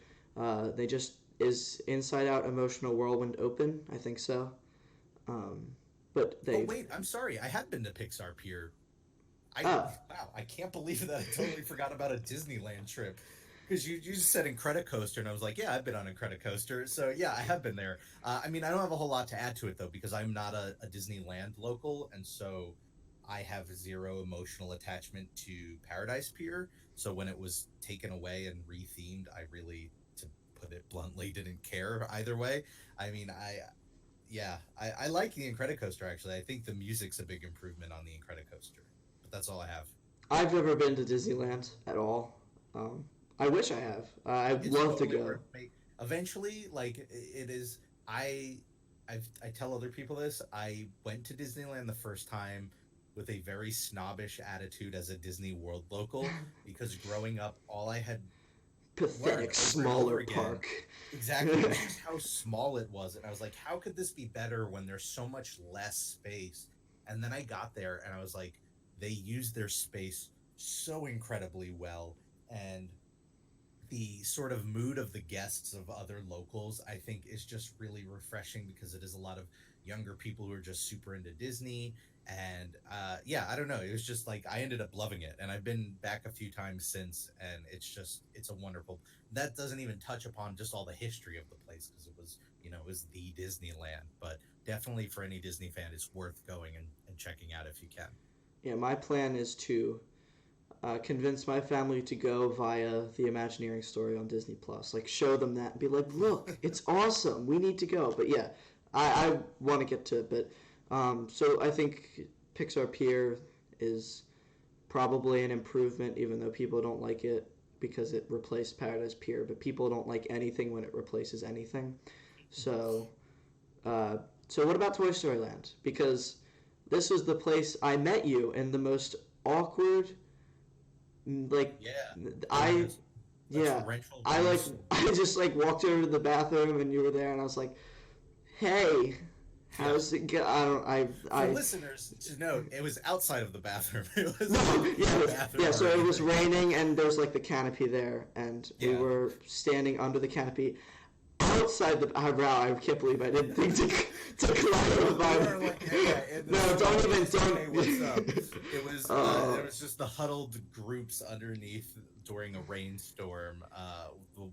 They just is Inside Out Emotional Whirlwind open? I think so. But Oh they've wait, I'm sorry. I have been to Pixar Pier. oh Wow, I can't believe that I totally forgot about a Disneyland trip. Because you just said Incredicoaster, and I was like, yeah, I've been on Incredicoaster. So yeah, I have been there. I mean, I don't have a whole lot to add to it though, because I'm not a Disneyland local, and so I have zero emotional attachment to Paradise Pier. So when it was taken away and rethemed, I really, to put it bluntly, didn't care either way. I mean, I like the Incredicoaster actually. I think the music's a big improvement on the Incredicoaster. But that's all I have. I've never been to Disneyland at all. I wish I have. I'd It's love to totally go. worth it. Eventually, like it is. I tell other people this. I went to Disneyland the first time with a very snobbish attitude as a Disney World local because growing up, all I had learned Pathetic over and over smaller again park. exactly was just how small it was, and I was like, how could this be better when there's so much less space? And then I got there, and I was like, they use their space so incredibly well, and the sort of mood of the guests of other locals I think is just really refreshing because it is a lot of younger people who are just super into Disney. And yeah, I don't know, it was just like I ended up loving it, and I've been back a few times since, and it's a wonderful. That doesn't even touch upon just all the history of the place because it was the Disneyland. But definitely for any Disney fan it's worth going and checking out if you can. Yeah, my plan is to convince my family to go via the Imagineering story on Disney Plus. Like, show them that and be like, look, it's awesome. We need to go. But yeah, I want to get to it. But so I think Pixar Pier is probably an improvement, even though people don't like it because it replaced Paradise Pier. But people don't like anything when it replaces anything. So, uh, so what about Toy Story Land? Because this was the place I met you in the most awkward like Yeah, I the yeah torrential I like rainstorm. I just like walked over to the bathroom and you were there and I was like, hey, Yeah. how's it go? I don't For I listeners to note, it was outside of the bathroom. It was no, like yeah, the bathroom yeah. So or it was anything. raining, and there was like the canopy there, and we Yeah. were standing under the canopy outside the. Wow, I can't believe I didn't think to We clarify. were like, yeah, in the No, don't storm, even just like, hey, what's up? don't. There was just the huddled groups underneath during a rainstorm.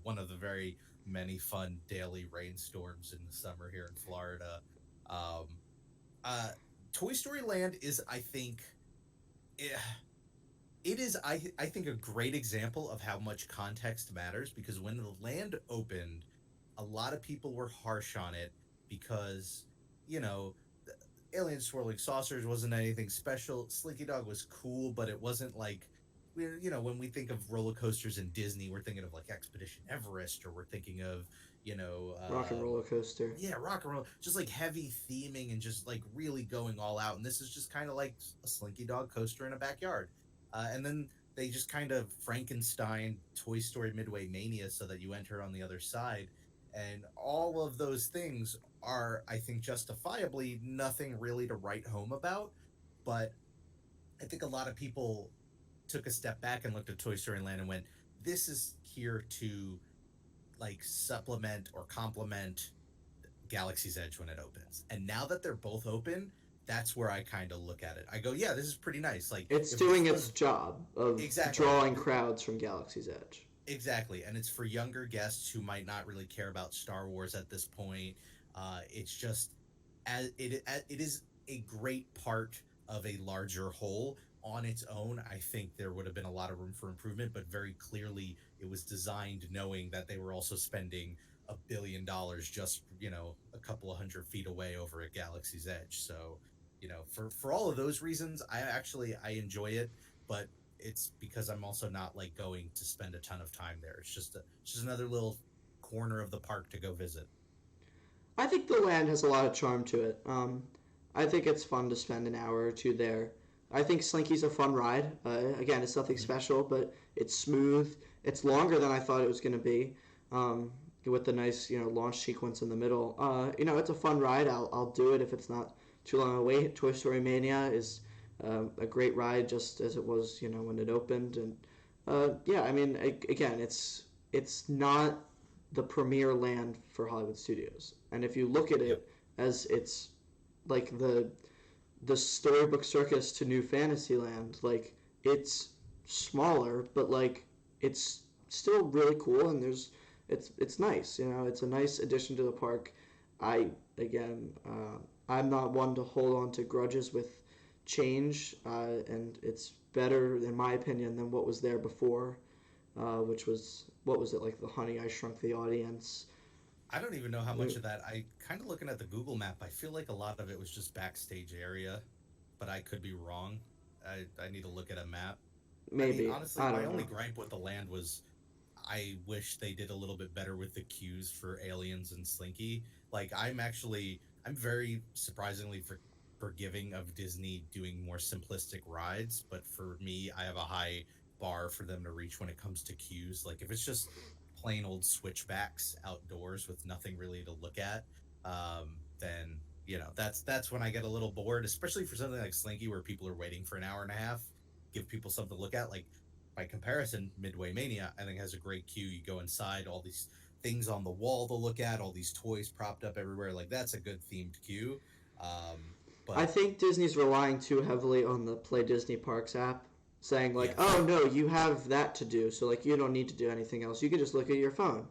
One of the very many fun daily rainstorms in the summer here in Florida. Um, uh, Toy Story Land is, I think, eh, it is I think a great example of how much context matters because when the land opened, a lot of people were harsh on it because you know alien swirling saucers wasn't anything special. Slinky Dog was cool, but it wasn't like when we think of roller coasters in Disney, we're thinking of like Expedition Everest, or we're thinking of you know Rock and roller coaster. yeah, rock and roll, just like heavy theming and just like really going all out. And this is just kind of like a Slinky Dog coaster in a backyard. And then they just kind of Frankenstein Toy Story Midway Mania so that you enter on the other side. And all of those things are, I think, justifiably nothing really to write home about. But I think a lot of people took a step back and looked at Toy Story Land and went, "This is here to like supplement or complement Galaxy's Edge when it opens." And now that they're both open, that's where I kind of look at it. I go, "Yeah, this is pretty nice." Like It's if doing this its was job of exactly drawing crowds from Galaxy's Edge. exactly, and it's for younger guests who might not really care about Star Wars at this point. It's just it is a great part of a larger whole on its own. I think there would have been a lot of room for improvement, but very clearly it was designed knowing that they were also spending $1 billion just a couple of 100 feet away over at Galaxy's Edge. So for all of those reasons, I enjoy it, but it's because I'm also not like going to spend a ton of time there. It's just another little corner of the park to go visit. I think the land has a lot of charm to it. I think it's fun to spend an hour or two there. I think Slinky's a fun ride. Again, it's nothing special, but it's smooth. It's longer than I thought it was going to be, with the nice launch sequence in the middle. It's a fun ride. I'll do it if it's not too long a wait. Toy Story Mania is a great ride, just as it was when it opened. And yeah, I mean, again, it's not the premier land for Hollywood Studios. And if you look at Yep. it as it's like the storybook circus to New Fantasyland, like it's smaller, but like it's still really cool, and it's nice. It's a nice addition to the park. I again, I'm not one to hold on to grudges with change, and it's better in my opinion than what was there before, which was what was it like the Honey I Shrunk the Audience. I don't even know how much of that. I kind of looking at the Google map. I feel like a lot of it was just backstage area, but I could be wrong. I need to look at a map. I mean, Maybe honestly, I my don't only know. gripe with the land was I wish they did a little bit better with the queues for Aliens and Slinky. Like, I'm very surprisingly forgiving of Disney doing more simplistic rides, but for me, I have a high bar for them to reach when it comes to queues. Like, if it's just plain old switchbacks outdoors with nothing really to look at, then that's when I get a little bored, especially for something like Slinky where people are waiting for an hour and a half. Give people something to look at. Like by comparison, Midway Mania I think has a great queue. You go inside, all these things on the wall to look at, all these toys propped up everywhere. Like that's a good themed queue. I But think Disney's relying too heavily on the Play Disney Parks app, saying like, "Oh yes, no, you have that to do, so like you don't need to do anything else. You can just look at your phone."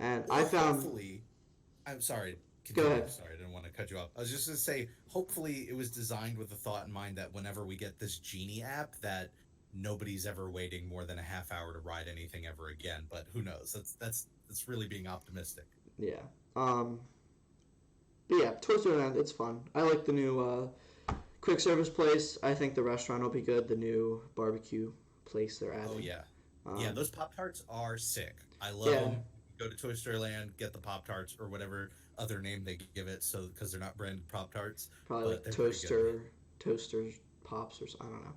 And I or found, hopefully, I'm sorry. go Continue. ahead. Sorry, I didn't want to cut you off. I was just going to say, hopefully, it was designed with the thought in mind that whenever we get this Genie app, that nobody's ever waiting more than a half hour to ride anything ever again. But who knows? That's really being optimistic. Yeah. But yeah, Toy Story Land, it's fun. I like the new quick service place. I think the restaurant will be good. The new barbecue place they're Oh adding. yeah, yeah. Um, Those Pop Tarts are sick. I love yeah, them. Go to Toy Story Land, get the Pop Tarts or whatever other name they give it. So because they're not branded Pop Tarts, probably but like they're very good. toaster pops or I don't know.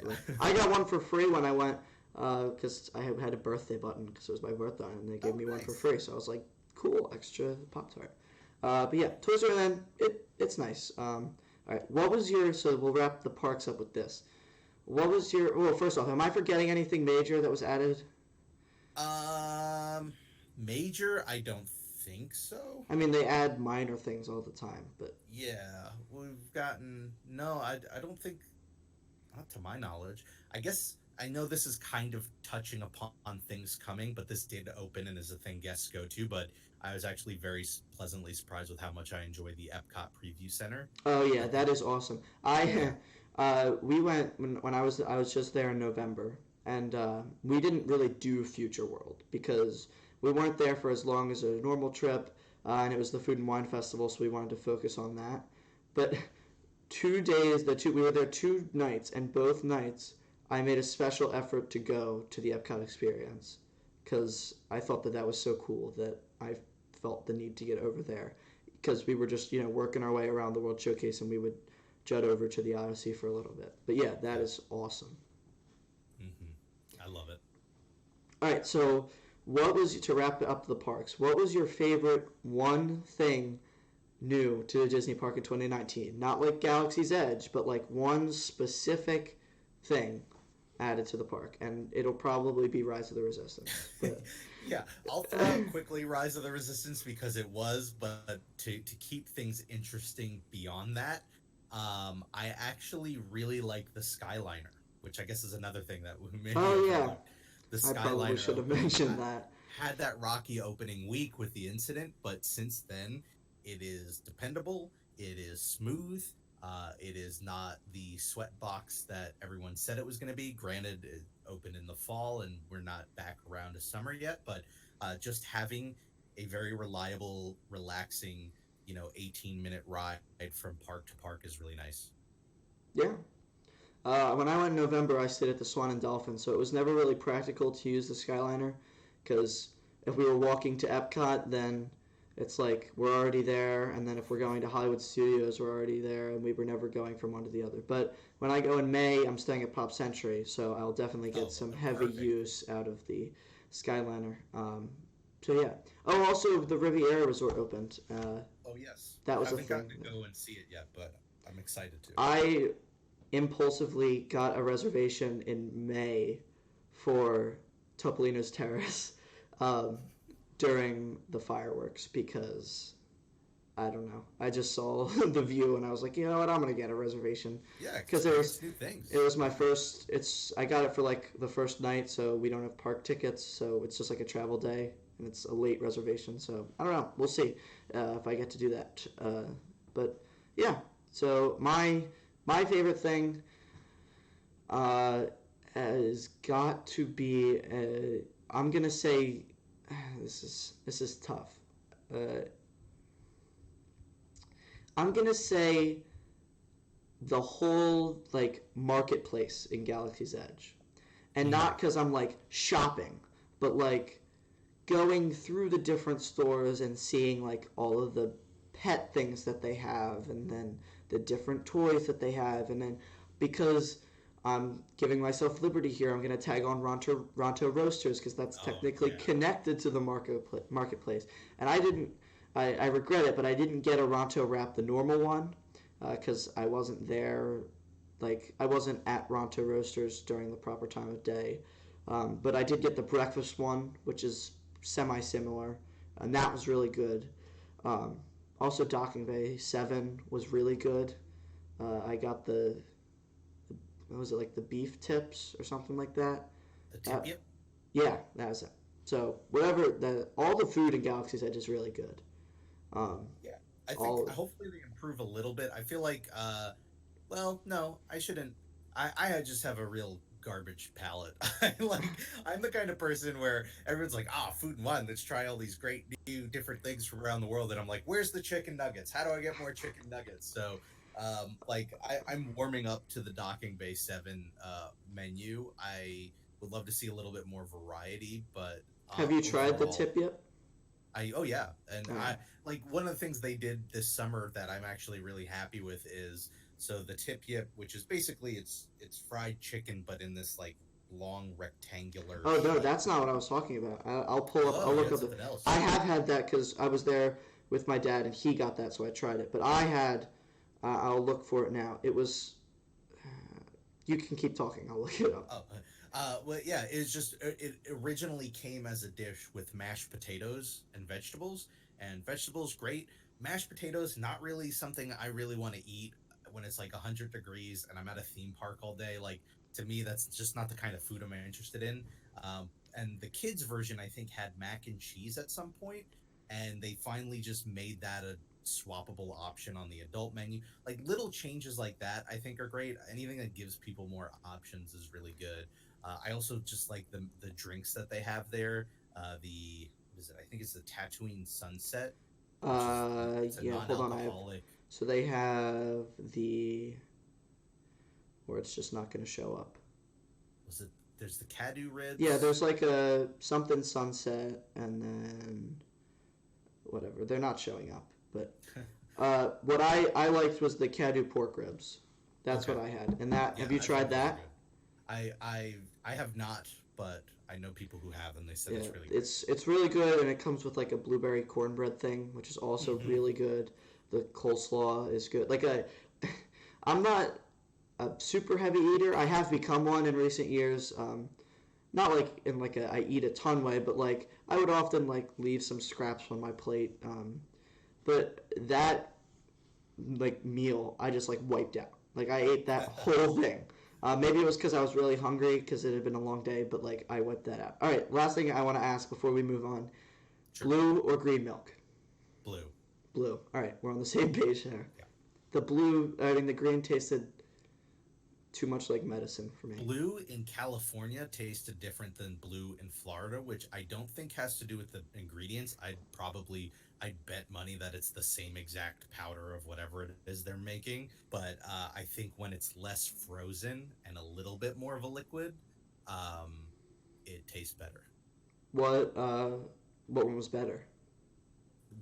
Yeah. So I got one for free when I went because I had a birthday button because it was my birthday and they gave Oh, me one for nice. free. So I was like, cool, extra Pop Tart. But yeah, Toy Story Land, it's nice. All right, what was your? So we'll wrap the parks up with this. What was your? Well, first off, am I forgetting anything major that was added? Um, Major, I don't think so. I mean, they add minor things all the time, but Yeah, we've gotten no. I don't think, not to my knowledge. I guess I know this is kind of touching upon things coming, but this did open and is a thing guests go to. But I was actually very pleasantly surprised with how much I enjoy the Epcot Preview Center. oh yeah, It, that is awesome. yeah. We went when I was just there in November, and we didn't really do Future World because we weren't there for as long as a normal trip, and it was the Food and Wine Festival, so we wanted to focus on that. But 2 days, we were there 2 nights, and both nights I made a special effort to go to the Epcot experience because I thought that was so cool that I felt the need to get over there because we were just working our way around the World Showcase and we would jet over to the Odyssey for a little bit. But yeah, that Yep. is awesome. Hmm. I love it. All right, so what was to wrap up the parks? What was your favorite one thing new to the Disney park in 2019. Not like Galaxy's Edge, but like one specific thing added to the park, and it'll probably be Rise of the Resistance. But Yeah, I'll throw out quickly Rise of the Resistance because it was, but to keep things interesting beyond that, I actually really like the Skyliner, which I guess is another thing that we maybe oh yeah, overlooked. The I probably Skyliner should have opening mentioned that. had that rocky opening week with the incident, but since then, it is dependable. It is smooth. It is not the sweat box that everyone said it was going to be. Granted, it opened in the fall, and we're not back around to summer yet. But just having a very reliable, relaxing, 18-minute ride from park to park is really nice. Yeah. When I went in November, I stayed at the Swan and Dolphin, so it was never really practical to use the Skyliner because if we were walking to Epcot, then it's like we're already there, and then if we're going to Hollywood Studios, we're already there, and we were never going from one to the other. But when I go in May, I'm staying at Pop Century, so I'll definitely get Oh, some heavy perfect. use out of the Skyliner. So yeah. Oh, also the Riviera Resort opened. Oh yes, That was a haven't gotten to thing. go and see it yet, but I'm excited to. I impulsively got a reservation in May for Topolino's Terrace um, during the fireworks because I don't know. I just saw the view and I was like, you know what, I'm gonna get a reservation Yeah, because experience new things. it was my first. It's I got it for like the first night, so we don't have park tickets, so it's just like a travel day and it's a late reservation. So I don't know. We'll see if I get to do that. But yeah. So my favorite thing uh, has got to be. I'm gonna say this is tough. Uh, I'm gonna say the whole like marketplace in Galaxy's Edge, and Mhm. not because I'm like shopping, but like going through the different stores and seeing like all of the pet things that they have and then the different toys that they have and then because I'm giving myself liberty here, I'm going to tag on Ronto Roasters because that's Oh technically yeah. connected to the marketplace. And I didn't, I regret it, but I didn't get a Ronto wrap, the normal one, because I wasn't there, like I wasn't at Ronto Roasters during the proper time of day. But I did get the breakfast one, which is semi similar, and that was really good. Um, Also, Docking Bay 7 was really good. I got what was it, like the beef tips or something like that? The tip That, yip. yeah, that was it. So, all the food in Galaxy's Edge is really good. Um, Yeah. I think all, hopefully they improve a little bit. I feel like well, no, I shouldn't. I just have a real garbage palate. I'm the kind of person where everyone's like, ah, food and wine, let's try all these great new different things from around the world. And I'm like, where's the chicken nuggets? How do I get more chicken nuggets? So I'm warming up to the Docking Bay 7 menu. I would love to see a little bit more variety, but have you tried the overall tip yet? oh yeah, and Uh, I like one of the things they did this summer that I'm actually really happy with is so the tip yip, which is basically it's fried chicken but in this like long rectangular oh no, shape. that's not what I was talking about. I'll pull up. Oh, I'll you look had up the. something else. I have had that because I was there with my dad and he got that, so I tried it. But I had. I'll look for it now. It was. You can keep talking. I'll look it up. Oh, well, yeah, it's just it originally came as a dish with mashed potatoes and vegetables great. Mashed potatoes not really something I really want to eat when it's like 100 degrees and I'm at a theme park all day. Like to me, that's just not the kind of food I'm interested in. And the kids version, I think, had mac and cheese at some point, and they finally just made that a swappable option on the adult menu. Like little changes like that I think are great. Anything that gives people more options is really good. I also just like the drinks that they have there. The what is it? I think it's the Tatooine Sunset, which is it's a Yeah. Hold on. I have. non-alcoholic. So they have the. Or it's just not going to show up. Was it? There's the Cadu Yeah, ribs. there's like a something sunset and then whatever. They're not showing up, but what I liked was the Cadu pork ribs. That's what Okay, I had. And that have yeah, you I've heard tried those are that? good. I have not, but I know people who have, and they said Yeah, it's really great. it's really good, and it comes with like a blueberry cornbread thing, which is also Hmm. really good. The coleslaw is good. I'm not a super heavy eater. I have become one in recent years. Not like in like a I eat a ton way, but like I would often like leave some scraps on my plate. But that like meal, I just like wiped out. Like I ate that whole thing. Maybe it was because I was really hungry because it had been a long day, but like I wiped that out. All right, last thing I want to ask before we move on: Sure. blue or green milk? Blue. Blue. All right, we're on the same page there. Yeah. The blue, I mean the green tasted too much like medicine for me. Blue in California tasted different than blue in Florida, which I don't think has to do with the ingredients. I'd bet money that it's the same exact powder of whatever it is they're making. But I think when it's less frozen and a little bit more of a liquid, um, it tastes better. What one was better?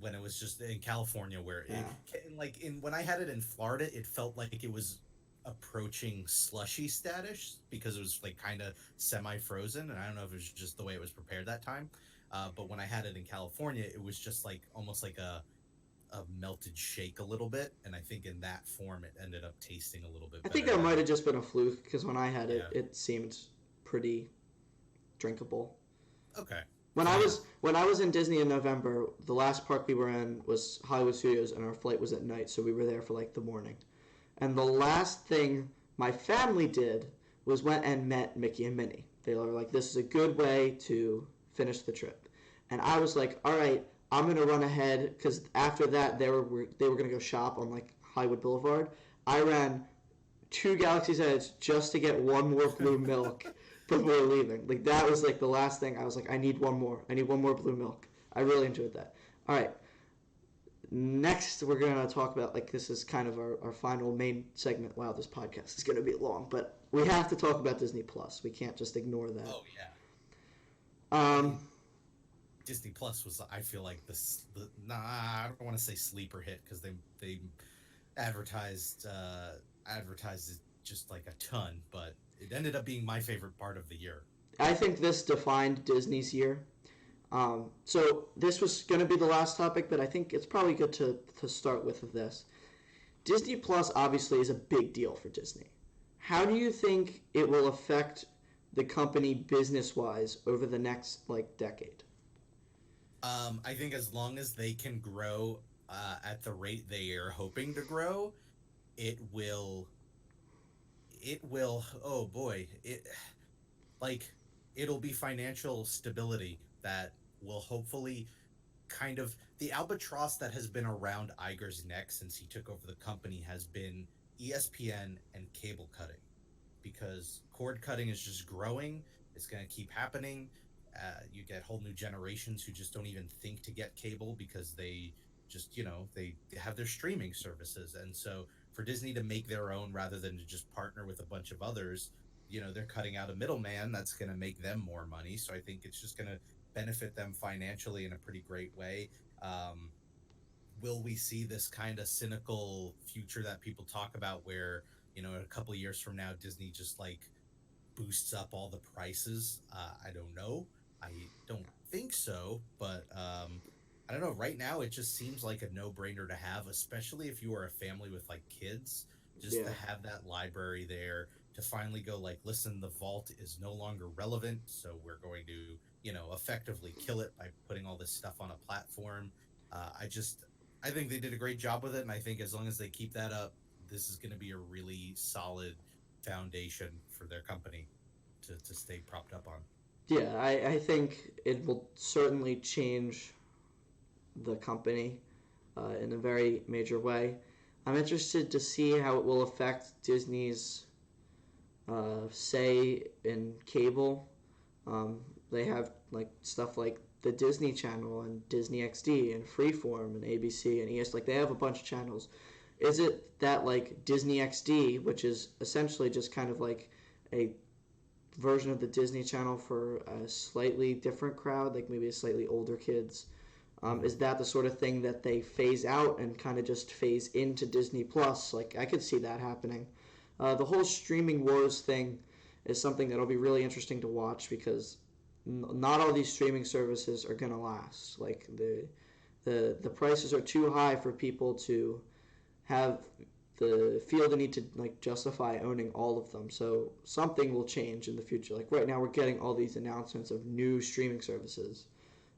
When it was just in California, where Yeah. like in when I had it in Florida, it felt like it was approaching slushy status because it was like kind of semi-frozen, and I don't know if it was just the way it was prepared that time. But when I had it in California, it was just like almost like a melted shake a little bit, and I think in that form it ended up tasting a little bit I better. think that might have just been a fluke because when I had it, Yeah. it seemed pretty drinkable. Okay. When I was in Disney in November, the last park we were in was Hollywood Studios, and our flight was at night, so we were there for like the morning. And the last thing my family did was went and met Mickey and Minnie. They were like, "This is a good way to finish the trip," and I was like, "All right, I'm gonna run ahead," because after that they were gonna go shop on like Hollywood Boulevard. I ran two Galaxy's Edge just to get one more blue milk before leaving. Like that was like the last thing. I was like, I need one more. I need one more blue milk. I really enjoyed that. All right. Next, we're going to talk about, like, this is kind of our final main segment. Wow, this podcast is going to be long, but we have to talk about Disney Plus. We can't just ignore that. Oh yeah. I mean, Um, Disney Plus was, I feel like, I don't want to say sleeper hit because they advertised advertised it just like a ton, but it ended up being my favorite part of the year. I think this defined Disney's year. So this was going to be the last topic, but I think it's probably good to start with this. Disney Plus obviously is a big deal for Disney. How do you think it will affect the company business-wise over the next like decade? I think as long as they can grow at the rate they are hoping to grow, it will. It will. Oh boy, like it'll be financial stability that will hopefully kind of the albatross that has been around Iger's neck since he took over the company has been ESPN and cable cutting because cord cutting is just growing. It's going to keep happening. You get whole new generations who just don't even think to get cable because they just, they have their streaming services. And so for Disney to make their own rather than to just partner with a bunch of others, they're cutting out a middleman that's going to make them more money. So I think it's just going to benefit them financially in a pretty great way. Will we see this kind of cynical future that people talk about where, a couple of years from now, Disney just like boosts up all the prices? I don't know. I don't think so, but I don't know. Right now, it just seems like a no-brainer to have, especially if you are a family with like kids, just to Yeah. have that library there to finally go like, listen, the vault is no longer relevant, so we're going to, effectively kill it by putting all this stuff on a platform. I think they did a great job with it, and I think as long as they keep that up, this is going to be a really solid foundation for their company to stay propped up on. Yeah, I think it will certainly change the company in a very major way. I'm interested to see how it will affect Disney's say in cable. They have like stuff like the Disney Channel and Disney XD and Freeform and ABC and ES. Like they have a bunch of channels. Is it that like Disney XD, which is essentially just kind of like a version of the Disney Channel for a slightly different crowd, like maybe a slightly older kids? Is that the sort of thing that they phase out and kind of just phase into Disney Plus? Like I could see that happening. The whole streaming wars thing is something that'll be really interesting to watch because not all these streaming services are gonna last. Like the the prices are too high for people to feel the need to like justify owning all of them. So something will change in the future. Like right now, we're getting all these announcements of new streaming services,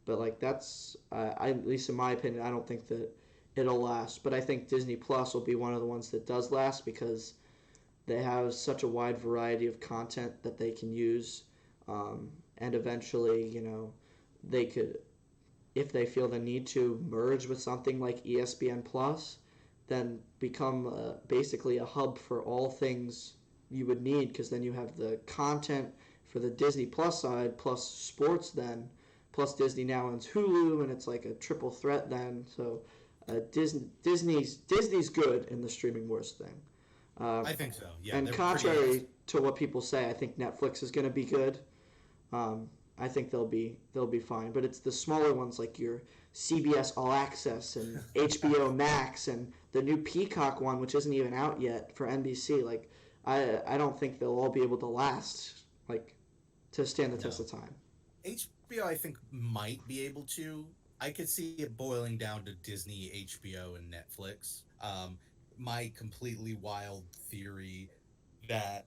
but like that's at least in my opinion, I don't think that it'll last. But I think Disney Plus will be one of the ones that does last because they have such a wide variety of content that they can use, and eventually, they could, if they feel the need to, merge with something like ESPN Plus, then become basically a hub for all things you would need, because then you have the content for the Disney Plus side plus sports then, plus Disney now owns Hulu, and it's like a triple threat then. So Disney's good in the streaming wars thing. I think so. Yeah. And contrary to what people say, I think Netflix is going to be good. I think they'll be fine. But it's the smaller ones like your CBS All Access and HBO Max and the new Peacock one, which isn't even out yet for NBC. Like I don't think they'll all be able to last to stand the test of time. HBO, I think, might be able to. I could see it boiling down to Disney, HBO, and Netflix. My completely wild theory that,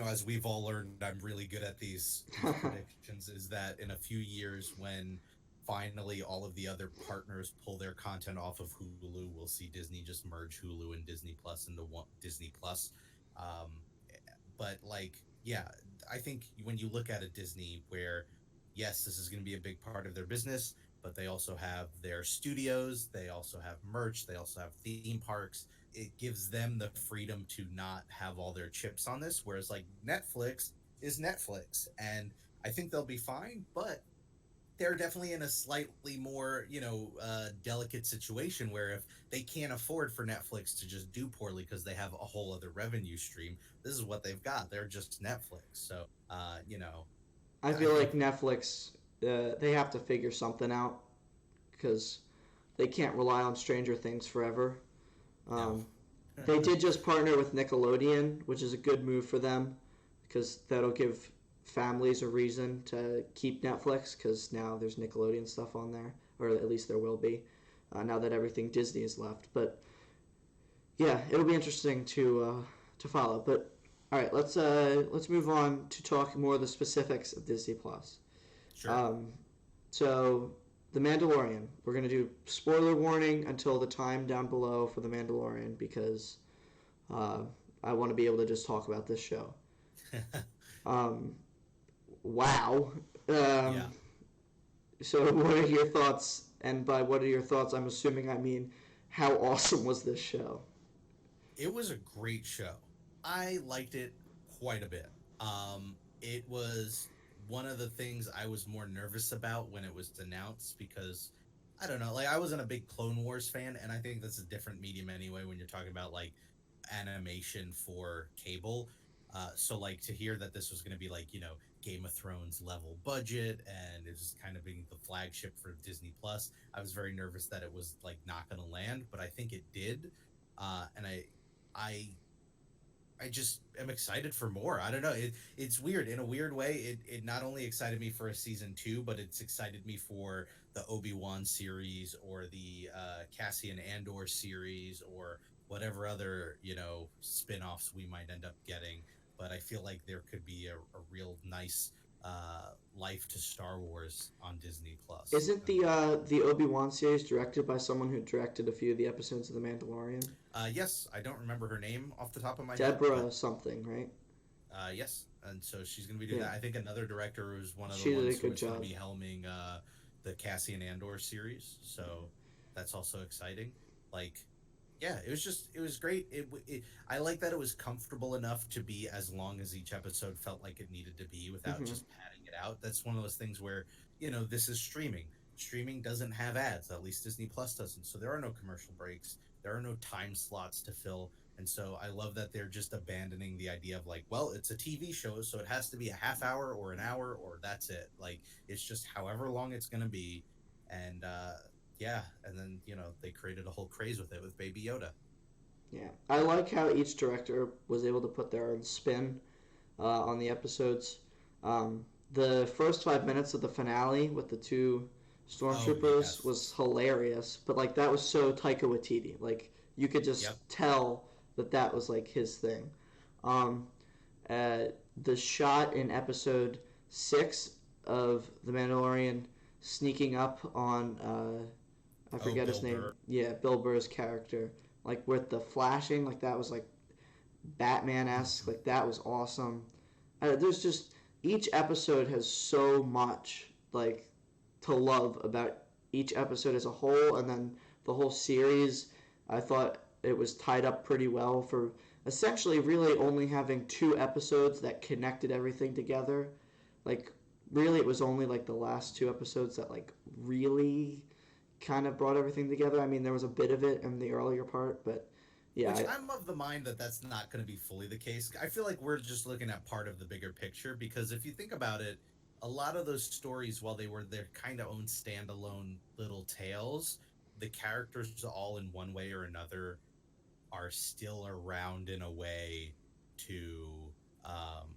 as we've all learned, I'm really good at these predictions, is that in a few years, when finally all of the other partners pull their content off of Hulu, we'll see Disney just merge Hulu and Disney Plus into one Disney Plus. But I think when you look at a Disney where, yes, this is going to be a big part of their business, but they also have their studios, they also have merch, they also have theme parks. It gives them the freedom to not have all their chips on this, whereas like Netflix is Netflix, and I think they'll be fine, but they're definitely in a slightly more delicate situation where if they can't afford for Netflix to just do poorly because they have a whole other revenue stream, this is what they've got. They're just Netflix. So I feel like Netflix, they have to figure something out because they can't rely on Stranger Things forever. No. They did just partner with Nickelodeon, which is a good move for them because that'll give families a reason to keep Netflix, because now there's Nickelodeon stuff on there, or at least there will be, now that everything Disney is left. But yeah, it'll be interesting to follow. But all right, let's move on to talk more of the specifics of Disney Plus. Sure. So The Mandalorian, we're gonna do spoiler warning until the time down below for The Mandalorian, because I want to be able to just talk about this show. Wow. Yeah. So what are your thoughts? And by what are your thoughts, I'm assuming I mean how awesome was this show? It was a great show. I liked it quite a bit. It was one of the things I was more nervous about when it was announced because I don't know, like I wasn't a big Clone Wars fan, and I think that's a different medium anyway when you're talking about like animation for cable. So like to hear that this was going to be like Game of Thrones level budget and it was kind of being the flagship for Disney Plus, I was very nervous that it was like not going to land, but I think it did, and I just am excited for more. I don't know. It's weird. In a weird way, it not only excited me for a season 2, but it's excited me for the Obi-Wan series or the Cassian Andor series or whatever other, spin-offs we might end up getting. But I feel like there could be a real nice life to Star Wars on Disney Plus. Isn't the Obi-Wan series directed by someone who directed a few of the episodes of The Mandalorian? Yes, I don't remember her name off the top of my Deborah head. something, right? Yes, and so she's going to be doing that. I think another director was one of She the did a ones good who's going to job. be helming the Cassian Andor series. So that's also exciting. Like, yeah, it was great. I like that it was comfortable enough to be as long as each episode felt like it needed to be without just padding it out. That's one of those things where this is streaming. Streaming doesn't have ads, at least Disney Plus doesn't. So there are no commercial breaks. There are no time slots to fill. And so I love that they're just abandoning the idea of like, well, it's a TV show, so it has to be a half hour or an hour or that's it. Like, it's just however long it's going to be. And yeah, and then they created a whole craze with it with Baby Yoda. Yeah, I like how each director was able to put their own spin on the episodes. The first 5 minutes of the finale with the two Oh Stormtroopers yes. was hilarious, but like that was so Taika Waititi. Like you could Yep. just tell that that was like his thing. Um, the shot in episode 6 of The Mandalorian sneaking up on I Oh, forget his Bill Burr. name. Yeah, Bill Burr's character. Like with the flashing, like that was like Batman esque. Mhm. Like that was awesome. There's just each episode has so much like to love about each episode as a whole, and then the whole series. I thought it was tied up pretty well for essentially really only having 2 episodes that connected everything together. Like really, it was only like the last 2 episodes that like really kind of brought everything together. I mean, there was a bit of it in the earlier part, but yeah, Which I'm of the mind that that's not going to be fully the case. I feel like we're just looking at part of the bigger picture because if you think about it, a lot of those stories, while they were their kind of own standalone little tales, the characters all in one way or another are still around in a way to um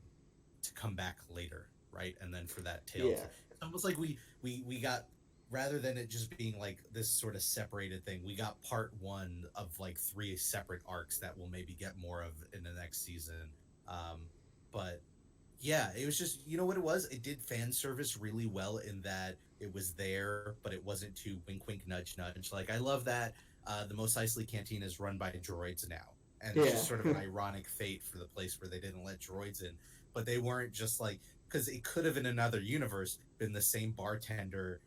to come back later, right? And then for that tale to, yeah, it's almost like we got, rather than it just being like this sort of separated thing, we got part one of like 3 separate arcs that we'll maybe get more of in the next season. But yeah, it was just, you know what it was? It did fan service really well in that it was there, but it wasn't too wink, wink, nudge, nudge. Like, I love that the Mos Eisley Canteen is run by droids now. And it's just sort of an yeah, ironic fate for the place where they didn't let droids in. But they weren't just like, because it could have in another universe been the same bartender,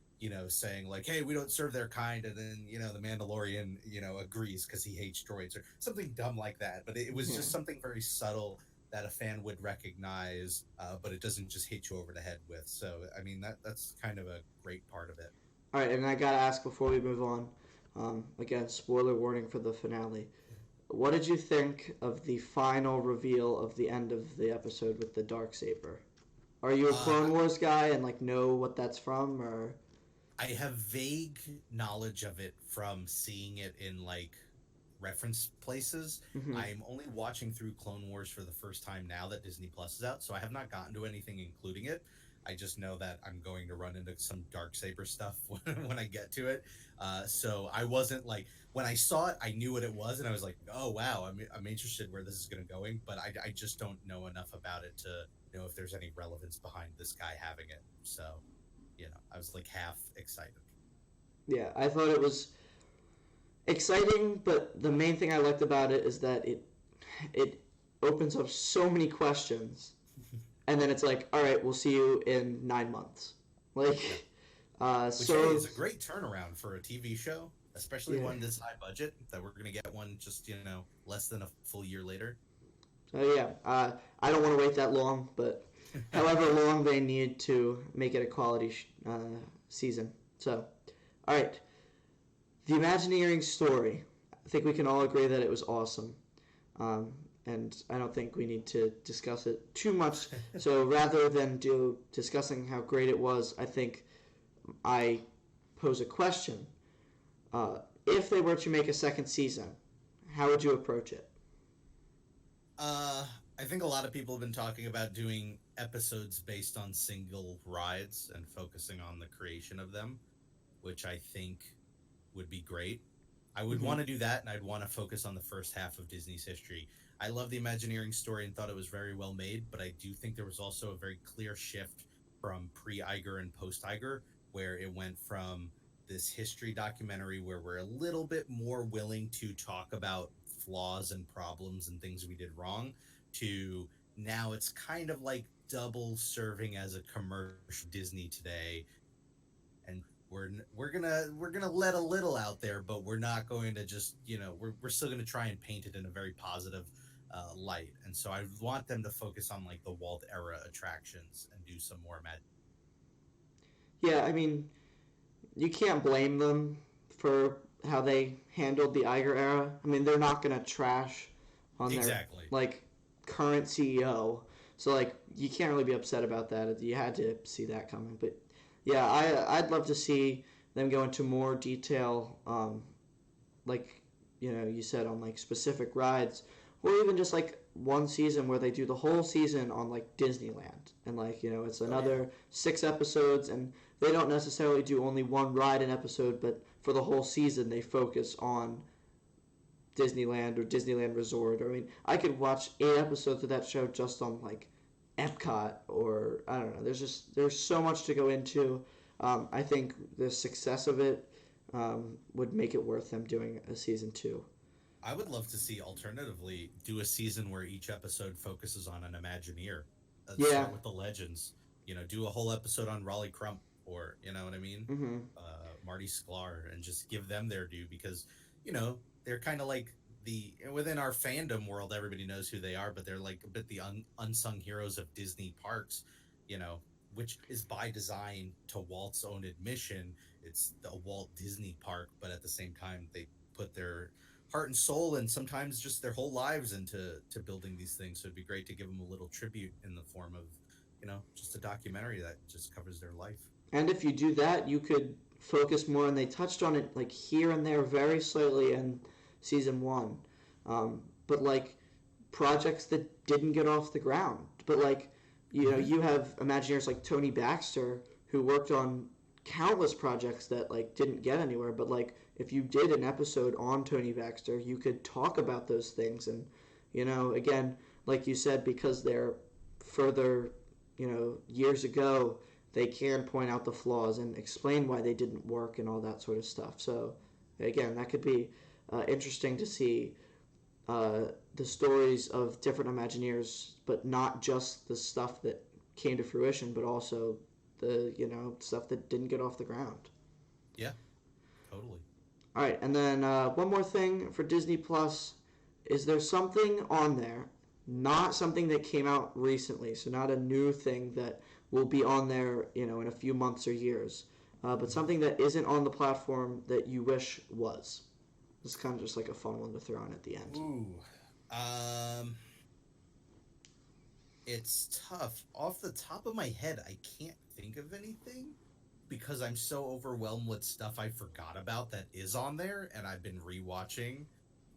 saying like, hey, we don't serve their kind. And then, the Mandalorian, agrees because he hates droids or something dumb like that. But it was yeah. just something very subtle that a fan would recognize, but it doesn't just hit you over the head with. So, I mean, that's kind of a great part of it. All right, and I gotta ask before we move on. Again, spoiler warning for the finale. What did you think of the final reveal of the end of the episode with the dark saber? Are you a Uh, Clone Wars guy and like know what that's from, or I have vague knowledge of it from seeing it in like reference places. mm-hmm. I'm only watching through Clone Wars for the first time now that Disney Plus is out, so I have not gotten to anything including it. I just know that I'm going to run into some dark saber stuff when I get to it. So I wasn't like, when I saw it, I knew what it was, and I was like, oh wow, I'm interested where this is going to going, but I just don't know enough about it to know if there's any relevance behind this guy having it. So I was like half excited. yeah, I thought it was exciting, but the main thing I liked about it is that it opens up so many questions, and then it's like, all right, we'll see you in 9 months. Yep. Like, Which, hey, so is a great turnaround for a TV show, especially yeah, one this high budget. That we're gonna get one just less than a full year later. yeah. I don't want to wait that long, but however long they need to make it a quality season. So, all right, the Imagineering story. I think we can all agree that it was awesome. And I don't think we need to discuss it too much. So rather than do discussing how great it was, I think I pose a question. If they were to make a second season, how would you approach it? I think a lot of people have been talking about doing episodes based on single rides and focusing on the creation of them, which I think would be great. I would Mm-hmm. want to do that, and I'd want to focus on the first half of Disney's history. I love the Imagineering story and thought it was very well made, but I do think there was also a very clear shift from pre Iger and post Iger, where it went from this history documentary where we're a little bit more willing to talk about flaws and problems and things we did wrong, to now it's kind of like double serving as a commercial Disney today, and we're gonna let a little out there, but we're not going to just we're still gonna try and paint it in a very positive light. And so I want them to focus on like the Walt era attractions and do some more magic. Yeah, I mean, you can't blame them for how they handled the Iger era. I mean, they're not gonna trash on their Exactly. like current CEO, so like you can't really be upset about that. You had to see that coming, but yeah, I'd love to see them go into more detail, like you said on like specific rides, or even just like one season where they do the whole season on like Disneyland and like it's another 6 episodes, and they don't necessarily do only one ride an episode, but for the whole season they focus on Disneyland or Disneyland Resort. Or, I mean, I could watch 8 episodes of that show just on like Epcot, or I don't know. There's so much to go into. I think the success of it would make it worth them doing a season 2. I would love to see, alternatively, do a season where each episode focuses on an Imagineer. Start with the legends. Do a whole episode on Raleigh Crump, or you know what I mean, Marty Sklar, and just give them their due, because they're kind of like within our fandom world, everybody knows who they are, but they're like a bit the unsung heroes of Disney parks, which is by design. To Walt's own admission, it's the Walt Disney Park, but at the same time, they put their heart and soul and sometimes just their whole lives into building these things. So it'd be great to give them a little tribute in the form of, just a documentary that just covers their life. And if you do that, you could focus more, and they touched on it like here and there very slightly in season 1, but like projects that didn't get off the ground. But like you have Imagineers like Tony Baxter, who worked on countless projects that like didn't get anywhere. But like if you did an episode on Tony Baxter, you could talk about those things, and again, like you said, because they're further years ago, they can point out the flaws and explain why they didn't work and all that sort of stuff. So again, that could be interesting to see the stories of different Imagineers, but not just the stuff that came to fruition, but also the stuff that didn't get off the ground. Yeah, totally. All right, and then one more thing for Disney Plus. Is there something on there, not something that came out recently, so not a new thing that will be on there, in a few months or years, but something that isn't on the platform that you wish was? This is kind of just like a fun one to throw in at the end. Ooh, it's tough. Off the top of my head, I can't think of anything, because I'm so overwhelmed with stuff I forgot about that is on there, and I've been rewatching,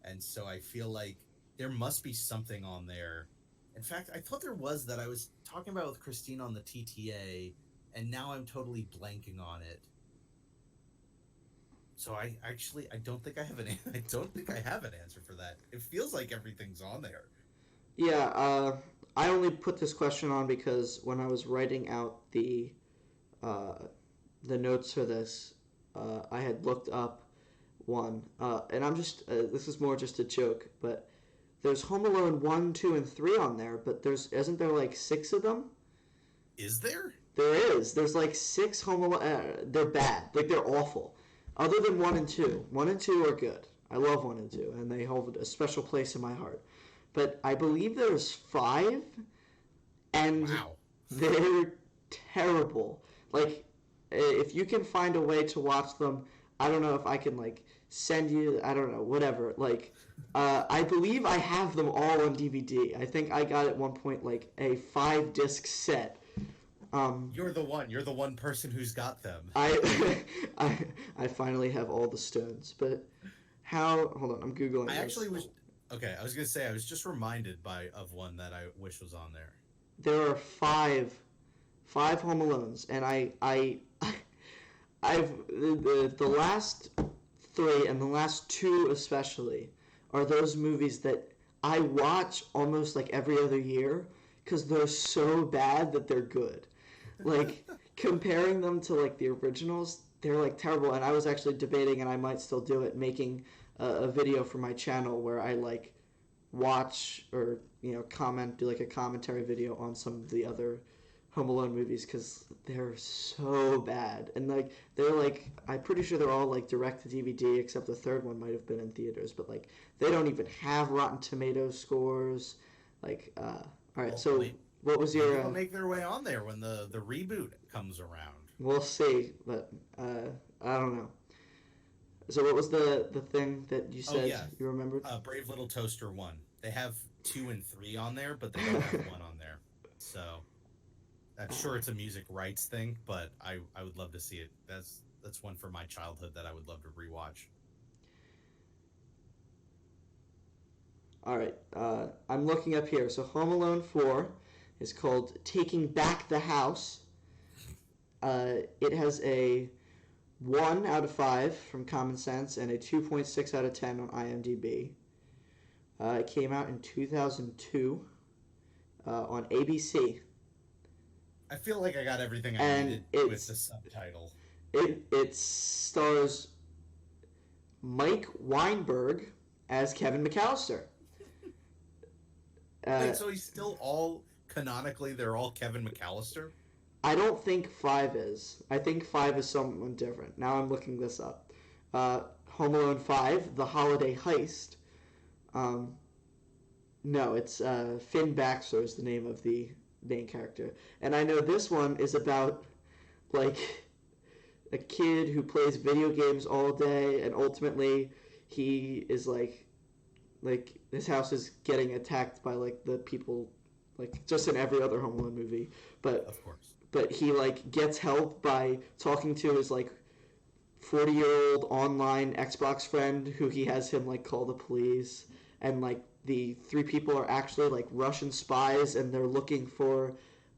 and so I feel like there must be something on there. In fact, I thought there was, that I was talking about with Christine on the TTA, and now I'm totally blanking on it. So I don't think I have an answer for that. It feels like everything's on there. Yeah, I only put this question on because when I was writing out the notes for this, I had looked up one, and I'm just this is more just a joke, but there's Home Alone 1, 2, and 3 on there, but isn't there like 6 of them? Is there? There is. There's like 6 Home Alone. They're bad. Like, they're awful. Other than 1 and 2. 1 and 2 are good. I love 1 and 2, and they hold a special place in my heart. But I believe there's 5, and wow. They're terrible. Like, if you can find a way to watch them, I don't know if I can, like, send you, I don't know, whatever. Like, I believe I have them all on DVD. I think I got at one point, like, a 5-disc set. You're the one person who's got them. I finally have all the stones. But hold on, I'm Googling this. I actually was going to say, I was just reminded of one that I wish was on there. There are 5 Home Alones, and I've the last 3 and the last 2 especially are those movies that I watch almost like every other year because they're so bad that they're good. Like, comparing them to like the originals, they're like terrible. And I was actually debating, and I might still do it, making a video for my channel where I like watch or comment, do like a commentary video on some of the other Home Alone movies because they're so bad. And like they're like, I'm pretty sure they're all like direct to DVD, except the third one might have been in theaters, but like they don't even have Rotten Tomatoes scores. Like all right, so what was your they'll make their way on there when the reboot comes around. We'll see, but I don't know. So what was the thing that you said you remembered? Brave Little Toaster 1. They have 2 and 3 on there, but they don't have 1 on there. So I'm sure it's a music rights thing, but I would love to see it. That's one from my childhood that I would love to rewatch. All right, I'm looking up here. So Home Alone 4 is called Taking Back the House. It has a 1 out of 5 from Common Sense and a 2.6 out of 10 on IMDb. It came out in 2002 on ABC. I feel like I got everything I And needed it's- with the subtitle. It stars Mike Weinberg as Kevin McAllister. Wait, so he's still all canonically they're all Kevin McAllister? I don't think 5 is. I think 5 is someone different. Now I'm looking this up. Home Alone 5, The Holiday Heist. No, it's Finn Baxter is the name of the main character. And I know this one is about, like, a kid who plays video games all day, and ultimately he is, like his house is getting attacked by, like, the people, like, just in every other Home Alone movie. But Of course. but he, like, gets help by talking to his, like, 40-year-old online Xbox friend who he has him, like, call the police. And, like, the 3 people are actually, like, Russian spies, and they're looking for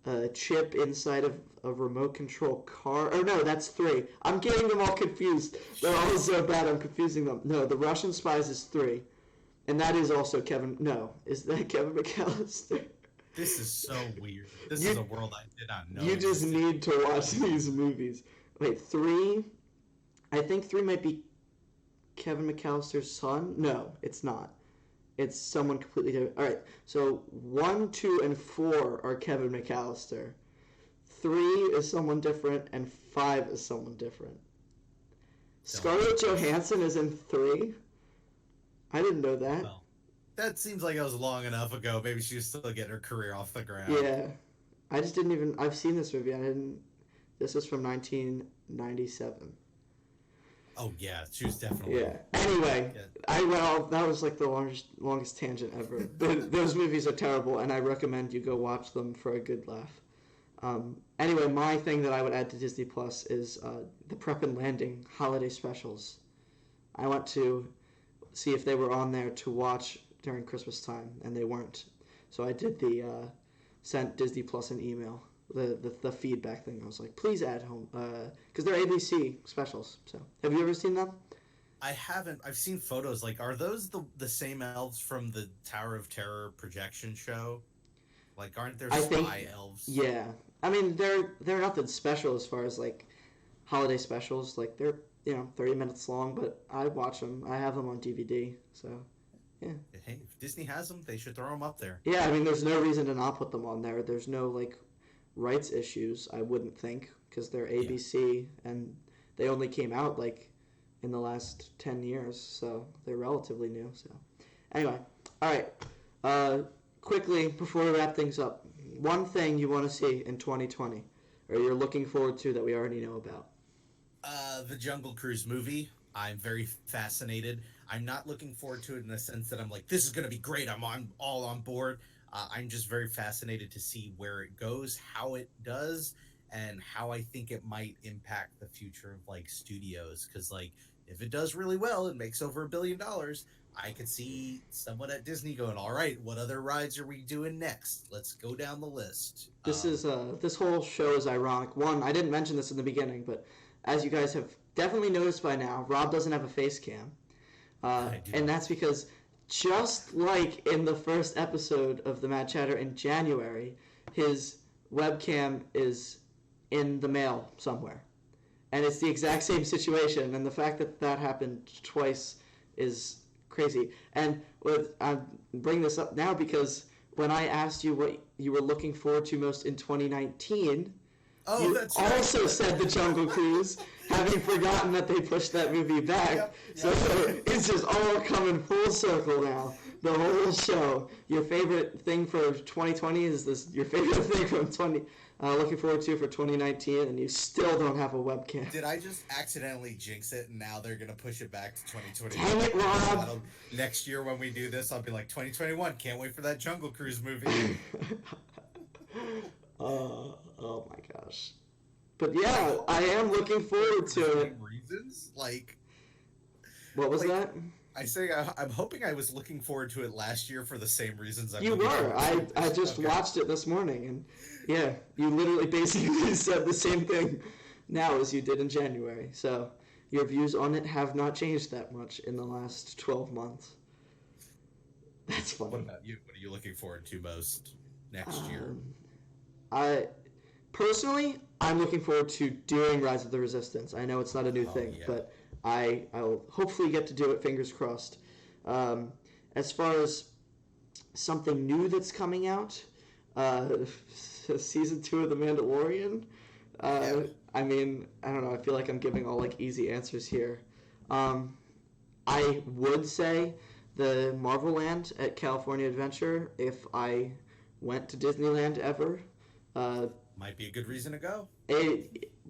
a chip inside of a remote control car. Or no, that's 3. I'm getting them all confused. They're all so bad, I'm confusing them. No, the Russian spies is 3. And that is also Kevin... No, is that Kevin McAllister? This is so weird. This is a world I did not know. You just existed. need to watch these movies. Wait, 3? I think 3 might be Kevin McAllister's son. No, it's not. It's someone completely different. All right, so 1, 2, and 4 are Kevin McAllister. 3 is someone different, and 5 is someone different. Scarlett Johansson is in 3? I didn't know that. Well, that seems like it was long enough ago. Maybe she was still getting her career off the ground. Yeah. I just didn't even... I've seen this movie. This is from 1997. Oh, yeah. She was definitely... Yeah. Anyway, Yeah. that was like the longest tangent ever. Those movies are terrible, and I recommend you go watch them for a good laugh. Anyway, my thing that I would add to Disney Plus is the Prep and Landing holiday specials. I went to see if they were on there to watch during Christmas time, and they weren't. So I did sent Disney Plus an email, the feedback thing. I was like, please add home, because they're ABC specials. So have you ever seen them? I haven't. I've seen photos. Like, are those the same elves from the Tower of Terror projection show? Like, aren't there spy elves? Yeah. I mean, they're nothing special as far as, like, holiday specials. Like, they're, 30 minutes long, but I watch them. I have them on DVD, so, yeah. Hey, if Disney has them, they should throw them up there. Yeah, I mean, there's no reason to not put them on there. There's no, like, rights issues, I wouldn't think, because they're ABC, and they only came out, like, in the last 10 years, so they're relatively new, so. Anyway, all right. Quickly, before we wrap things up, one thing you want to see in 2020, or you're looking forward to that we already know about. The Jungle Cruise movie. I'm very fascinated. I'm not looking forward to it in the sense that I'm like, this is going to be great. I'm all on board. I'm just very fascinated to see where it goes, how it does, and how I think it might impact the future of, like, studios. Because, like, if it does really well and makes over $1 billion, I could see someone at Disney going, all right, what other rides are we doing next? Let's go down the list. This whole show is ironic. One, I didn't mention this in the beginning, but as you guys have definitely noticed by now, Rob doesn't have a face cam. And that's because just like in the first episode of the Mad Chatter in January, his webcam is in the mail somewhere. And it's the exact same situation, and the fact that that happened twice is crazy. And I bring this up now because when I asked you what you were looking forward to most in 2019, you that's also right. said The Jungle Cruise, having forgotten that they pushed that movie back. Yep. So it's just all coming full circle now. The whole show. Your favorite thing for 2020 is this. Your favorite thing from looking forward to for 2019, and you still don't have a webcam. Did I just accidentally jinx it, and now they're going to push it back to 2020? Dang it, Rob! Next year when we do this, I'll be like, 2021, can't wait for that Jungle Cruise movie. Oh my gosh. But yeah, I am looking forward to it. Reasons? Like, What was that? I'm hoping I was looking forward to it last year for the same reasons I'm You looking were. forward to it I this year. just Okay. watched it this morning, and yeah, you literally basically said the same thing now as you did in January. So your views on it have not changed that much in the last 12 months. That's What funny. about you? What are you looking forward to most next year? Um, I personally, I'm looking forward to doing Rise of the Resistance. I know it's not a new Oh thing, yeah. but I'll hopefully get to do it. Fingers crossed. Um, as far as something new that's coming out, season 2 of The Mandalorian. Yeah. I mean, I don't know. I feel like I'm giving all like easy answers here. Um, I would say the Marvel Land at California Adventure if I went to Disneyland ever. Uh, Might be a good reason to go.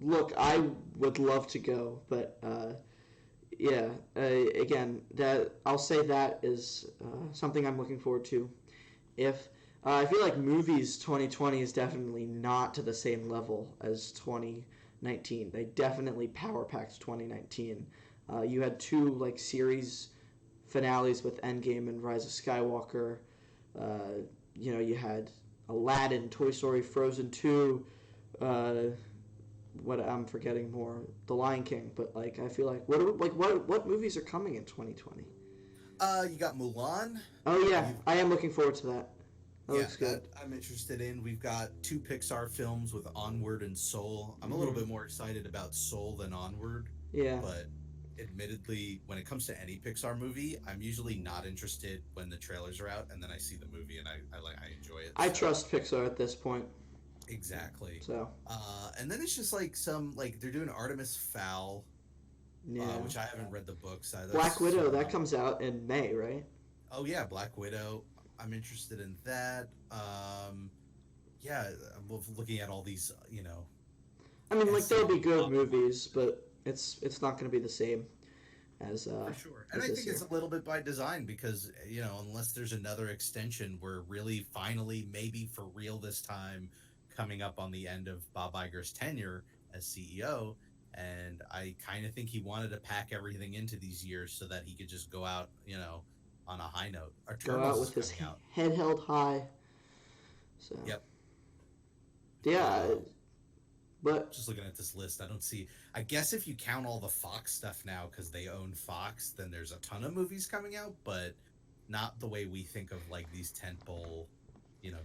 Look, I would love to go, but yeah, again, that I'll say that is something I'm looking forward to. If I feel like movies 2020 is definitely not to the same level as 2019. They definitely power packed 2019. You had two like series finales with Endgame and Rise of Skywalker. Uh, you had Aladdin, Toy Story, Frozen 2. Uh, what I'm forgetting more, The Lion King. But like, I feel like what movies are coming in 2020? You got Mulan. Oh yeah, You've I am looking forward to that. That Yeah, looks that good. I'm interested in. We've got two Pixar films with Onward and Soul. I'm a little Hmm. bit more excited about Soul than Onward, Yeah, but admittedly, when it comes to any Pixar movie, I'm usually not interested when the trailers are out, and then I see the movie and I enjoy it. I So trust Pixar at this point. exactly. So And then it's just like some like they're doing Artemis Fowl, yeah, which I haven't read the books. That's Black Widow super that long. comes out in May, right? Oh yeah, Black Widow. I'm interested in that. Yeah, I'm looking at all these, I mean, like there'll be SCU good Marvel movies, movies but it's not going to be the same as for sure. And as I this think it's year. a little bit by design because, unless there's another extension, we're really finally, maybe for real this time, coming up on the end of Bob Iger's tenure as CEO. And I kind of think he wanted to pack everything into these years so that he could just go out, on a high note. Go Eternals out is with his coming out. head held high. So Yep. yeah, Uh, but just looking at this list, I don't see. I guess if you count all the Fox stuff now because they own Fox, then there's a ton of movies coming out, but not the way we think of like these tentpole,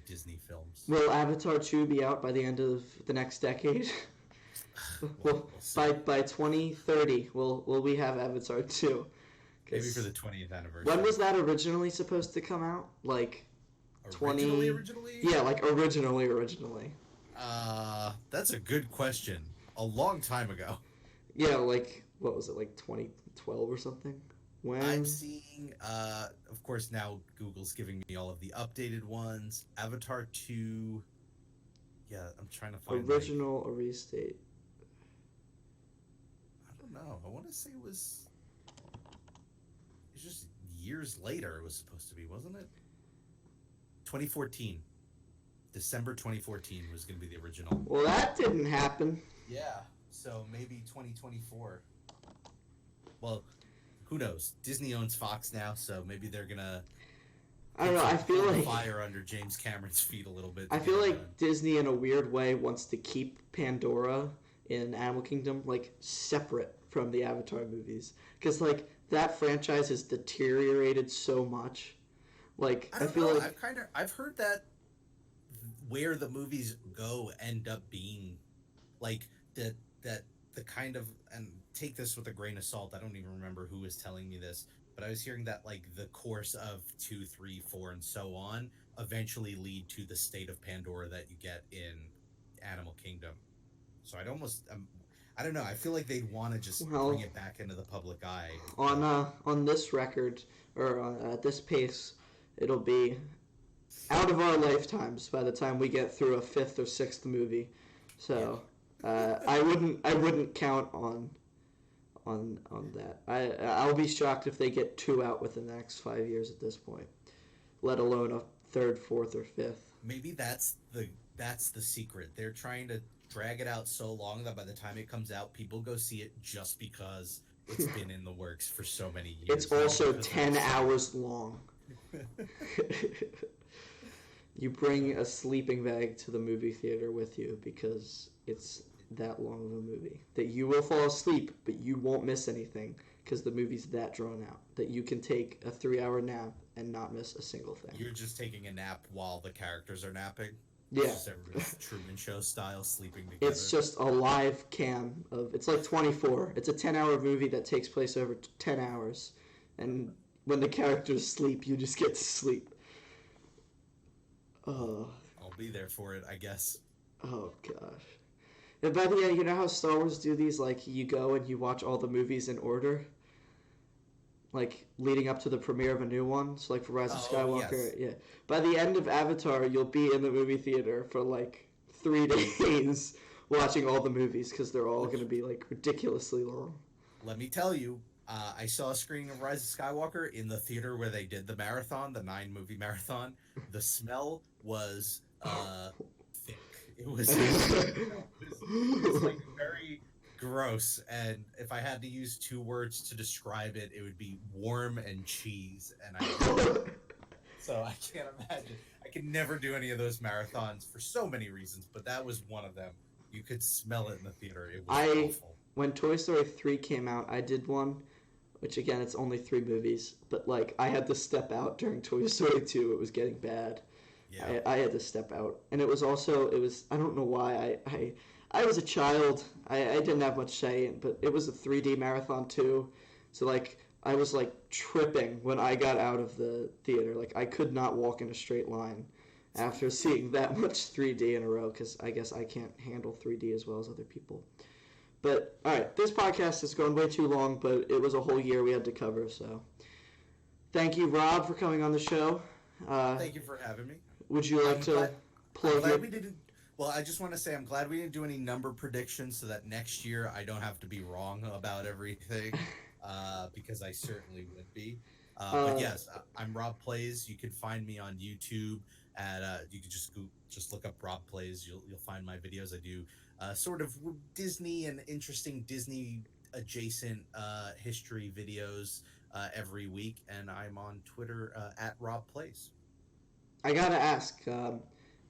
Disney films. will Avatar 2 be out by the end of the next decade? We'll Well, we'll see. by 2030, will we have Avatar 2? Maybe for Because the 20th when was anniversary. that originally supposed to come out? Like Originally, 20? originally, Yeah, like originally. that's a good question. A long time ago. Yeah, like what was it, like 2012 or something? I'm When seeing, of course, now Google's giving me all of the updated ones. Avatar 2. Yeah, I'm trying to find like original a restate? I don't know. I want to say it's just years later. It was supposed to be, wasn't it? 2014, December 2014 was going to be the original. Well, that didn't happen. Yeah. So maybe 2024. Well, who knows? Disney owns Fox now, so maybe they're gonna I don't know. I feel pull the like fire under James Cameron's feet a little bit I to get feel it like done. Disney, in a weird way, wants to keep Pandora in Animal Kingdom like separate from the Avatar movies because like that franchise has deteriorated so much. Like I I don't feel know. like I've heard that where the movies go end up being like that the kind of, and take this with a grain of salt. I don't even remember who was telling me this, but I was hearing that like the course of two, three, four, and so on eventually lead to the state of Pandora that you get in Animal Kingdom. So I don't know. I feel like they'd want to just bring well it back into the public eye, but on this record or at this pace, it'll be out of our lifetimes by the time we get through a fifth or sixth movie. yeah. So I wouldn't count on that. I'll be shocked if they get two out within the next 5 years at this point, let alone a third, fourth, or fifth. Maybe that's the secret. They're trying to drag it out so long that by the time it comes out, people go see it just because it's been in the works for so many years. It's also 10 hours long. You bring a sleeping bag to the movie theater with you because it's that long of a movie. That you will fall asleep, but you won't miss anything because the movie's that drawn out. That you can take a 3-hour nap and not miss a single thing. You're just taking a nap while the characters are napping. Yeah. It's just everybody's Truman Show style sleeping together. It's just a live cam of. It's like 24. It's a 10-hour movie that takes place over 10 hours, and when the characters sleep, you just get to sleep. I'll be there for it, I guess. Oh gosh. And by the end, you know how Star Wars do these? Like, you go and you watch all the movies in order? Like, leading up to the premiere of a new one? So, like, for Rise of Skywalker, yes. yeah. By the end of Avatar, you'll be in the movie theater for, like, 3 days watching all the movies, because they're all going to be, like, ridiculously long. Let me tell you, I saw a screening of Rise of Skywalker in the theater where they did the marathon, the 9-movie marathon. The smell was thick. It was like very gross, and if I had to use 2 words to describe it, it would be warm and cheese. And so I can't imagine. I could never do any of those marathons for so many reasons, but that was one of them. You could smell it in the theater. It was awful. When Toy Story 3 came out, I did one, which again, it's only 3 movies, but like I had to step out during Toy Story 2. It was getting bad. Yeah. I had to step out, and it was I don't know why I was a child. I didn't have much say in, but it was a 3D marathon too, so like I was like tripping when I got out of the theater. Like I could not walk in a straight line after seeing that much 3D in a row, because I guess I can't handle 3D as well as other people. But all right, this podcast has gone way too long, but it was a whole year we had to cover, so thank you, Rob, for coming on the show. Thank you for having me. Would you like to plug glad we didn't. Well, I just want to say I'm glad we didn't do any number predictions, so that next year I don't have to be wrong about everything, because I certainly would be. But yes, I'm Rob Plays. You can find me on YouTube at you can just look up Rob Plays. You'll find my videos. I do sort of Disney and interesting Disney adjacent history videos every week, and I'm on Twitter at Rob Plays. I gotta ask,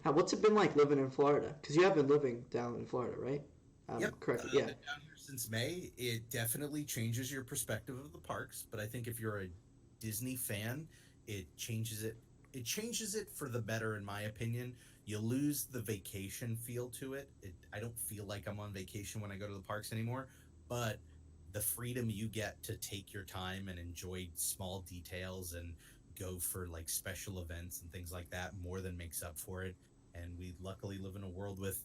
what's it been like living in Florida? Because you have been living down in Florida, right? Yep. Correct. Yeah. Been down here since May. It definitely changes your perspective of the parks, but I think if you're a Disney fan, it changes it. It changes it for the better, in my opinion. You lose the vacation feel to it. I don't feel like I'm on vacation when I go to the parks anymore, but the freedom you get to take your time and enjoy small details and go for like special events and things like that more than makes up for it. And we luckily live in a world with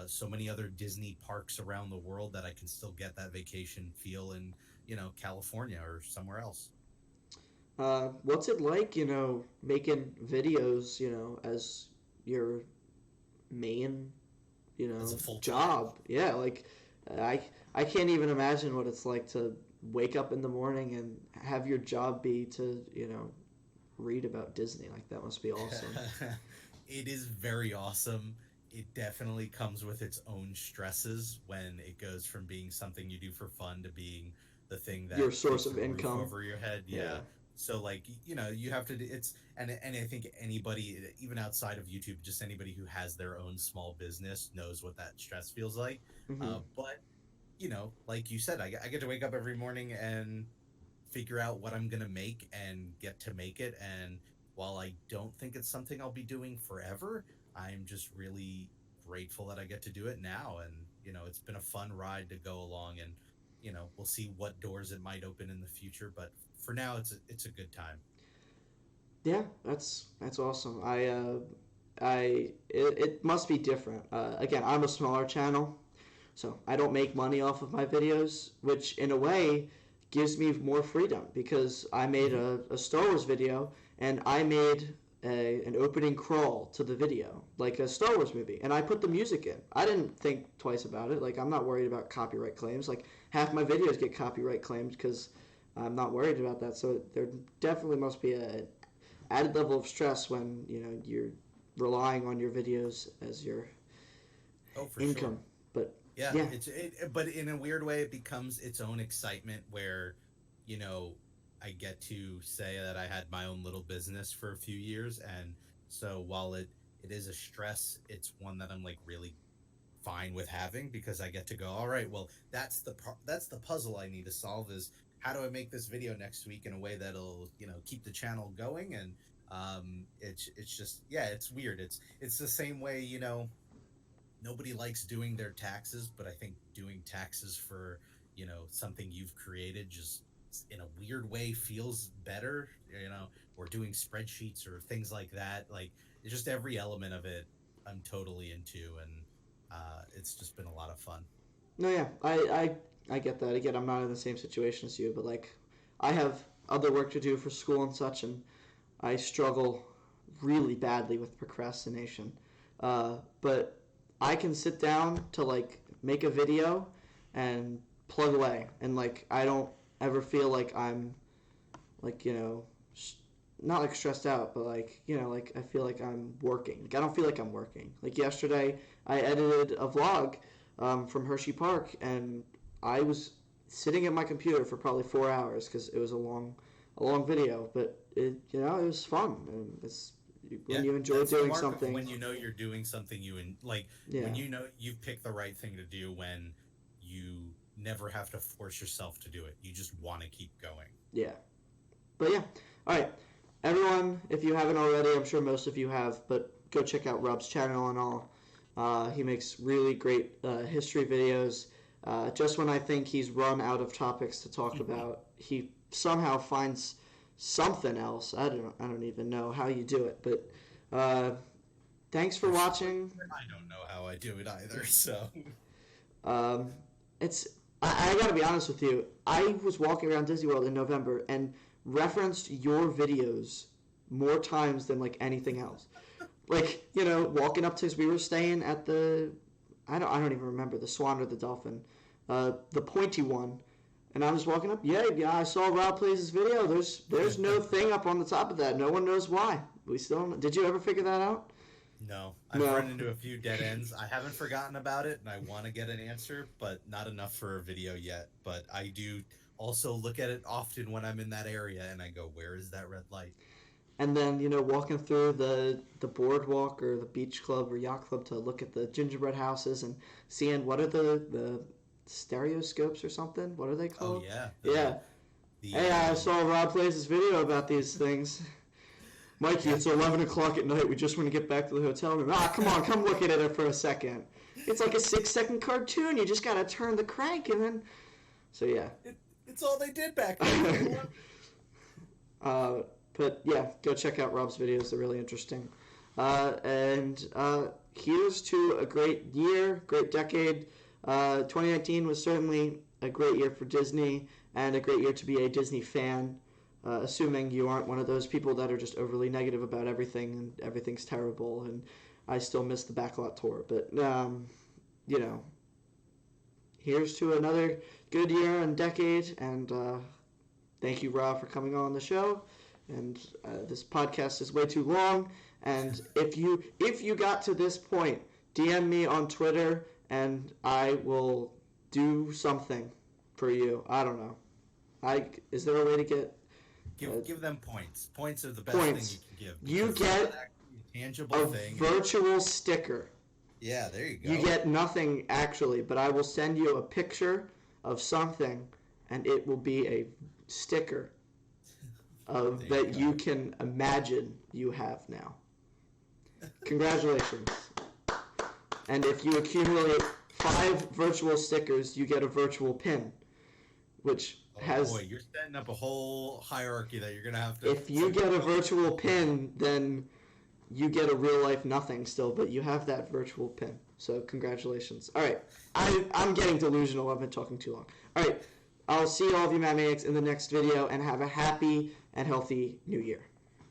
so many other Disney parks around the world that I can still get that vacation feel in California or somewhere else. What's it like, making videos, as your main, As a full job? Yeah, like I can't even imagine what it's like to wake up in the morning and have your job be to, read about Disney. Like, that must be awesome. It is very awesome. It definitely comes with its own stresses when it goes from being something you do for fun to being the thing that your source puts of a roof income over your head. Yeah. So like, you have to, and I think anybody, even outside of YouTube, just anybody who has their own small business knows what that stress feels like. Mm-hmm. But like you said, I get to wake up every morning and figure out what I'm going to make and get to make it. And while I don't think it's something I'll be doing forever, I'm just really grateful that I get to do it now. And, it's been a fun ride to go along, and, we'll see what doors it might open in the future. But for now, it's a good time. Yeah, that's awesome. It must be different. Again, I'm a smaller channel, so I don't make money off of my videos, which in a way gives me more freedom, because I made a Star Wars video and I made an opening crawl to the video, like a Star Wars movie, and I put the music in. I didn't think twice about it. Like, I'm not worried about copyright claims. Like, half my videos get copyright claimed because I'm not worried about that. So there definitely must be an added level of stress when you're relying on your videos as your income. Sure. But Yeah, Yeah. but in a weird way, it becomes its own excitement where, you know, I get to say that I had my own little business for a few years, and so while it is a stress, it's one that I'm like really fine with having because I get to go, all right, well, that's the puzzle I need to solve is how do I make this video next week in a way that'll, keep the channel going. And it's just, yeah, it's weird. It's the same way, nobody likes doing their taxes, but I think doing taxes for, something you've created just in a weird way feels better, or doing spreadsheets or things like that. Like it's just every element of it I'm totally into, and it's just been a lot of fun. No, yeah, I get that. Again, I'm not in the same situation as you, but like, I have other work to do for school and such, and I struggle really badly with procrastination. But I can sit down to like make a video and plug away, and like I don't ever feel like I'm like not like stressed out, but like like I feel like I'm working. Like I don't feel like I'm working. Like yesterday, I edited a vlog from Hershey Park, and I was sitting at my computer for probably 4 hours because it was a long video. But it was fun, and it's when Yeah, you enjoy that's the doing mark of something. when you know you're doing something like Yeah, when you know you've picked the right thing to do, when you never have to force yourself to do it. You just want to keep going. yeah. But yeah, all right, everyone. If you haven't already, I'm sure most of you have, but go check out Rob's channel and all. He makes really great history videos. Just when I think he's run out of topics to talk about, he somehow finds something else. I don't even know how you do it, but thanks for watching. I don't know how I do it either. So Um, I gotta be honest with you. I was walking around Disney World in November and referenced your videos more times than like anything else. Like walking up to, we were staying at the, I don't even remember, the Swan or the Dolphin, the pointy one, and I was walking up. Yeah, I saw Rob plays his video. There's no thing up on the top of that. No one knows why. We still don't. Did you ever figure that out? no, I've No. run into a few dead ends. I haven't forgotten about it, and I want to get an answer, but not enough for a video yet. But I do also look at it often when I'm in that area, and I go, "Where is that red light?" And then walking through the boardwalk or the beach club or yacht club to look at the gingerbread houses and seeing what are the stereoscopes or something. What are they Oh called? yeah, Yeah. the Hey, I saw Rob plays this video about these things. Mikey, it's 11 o'clock at night. We just want to get back to the hotel room. Ah, come on, come look at it for a second. It's like a 6-second cartoon. You just gotta turn the crank and then. So yeah. it's all they did back then. But yeah, go check out Rob's videos. They're really interesting. And here's to a great year, great decade. 2019 was certainly a great year for Disney and a great year to be a Disney fan. Assuming you aren't one of those people that are just overly negative about everything and everything's terrible. And I still miss the backlot tour. But, here's to another good year and decade. And thank you, Rob, for coming on the show. And this podcast is way too long. And if you got to this point, DM me on Twitter, and I will do something for you. I don't know. Is there a way to get Give them points. Points are the best points? thing you can give. You because it's get actually a tangible a thing. virtual sticker. Yeah, there you go. You get nothing actually, but I will send you a picture of something, and it will be a sticker of There you that go. you can imagine you have now. Congratulations. And if you accumulate 5 virtual stickers, you get a virtual pin, which Oh has. boy, you're setting up a whole hierarchy that you're gonna have to. If you get a virtual pin, then you get a real life nothing still, but you have that virtual pin. So congratulations. All right, I'm getting delusional. I've been talking too long. All right, I'll see all of you Mad Maniacs in the next video, and have a happy and healthy new year.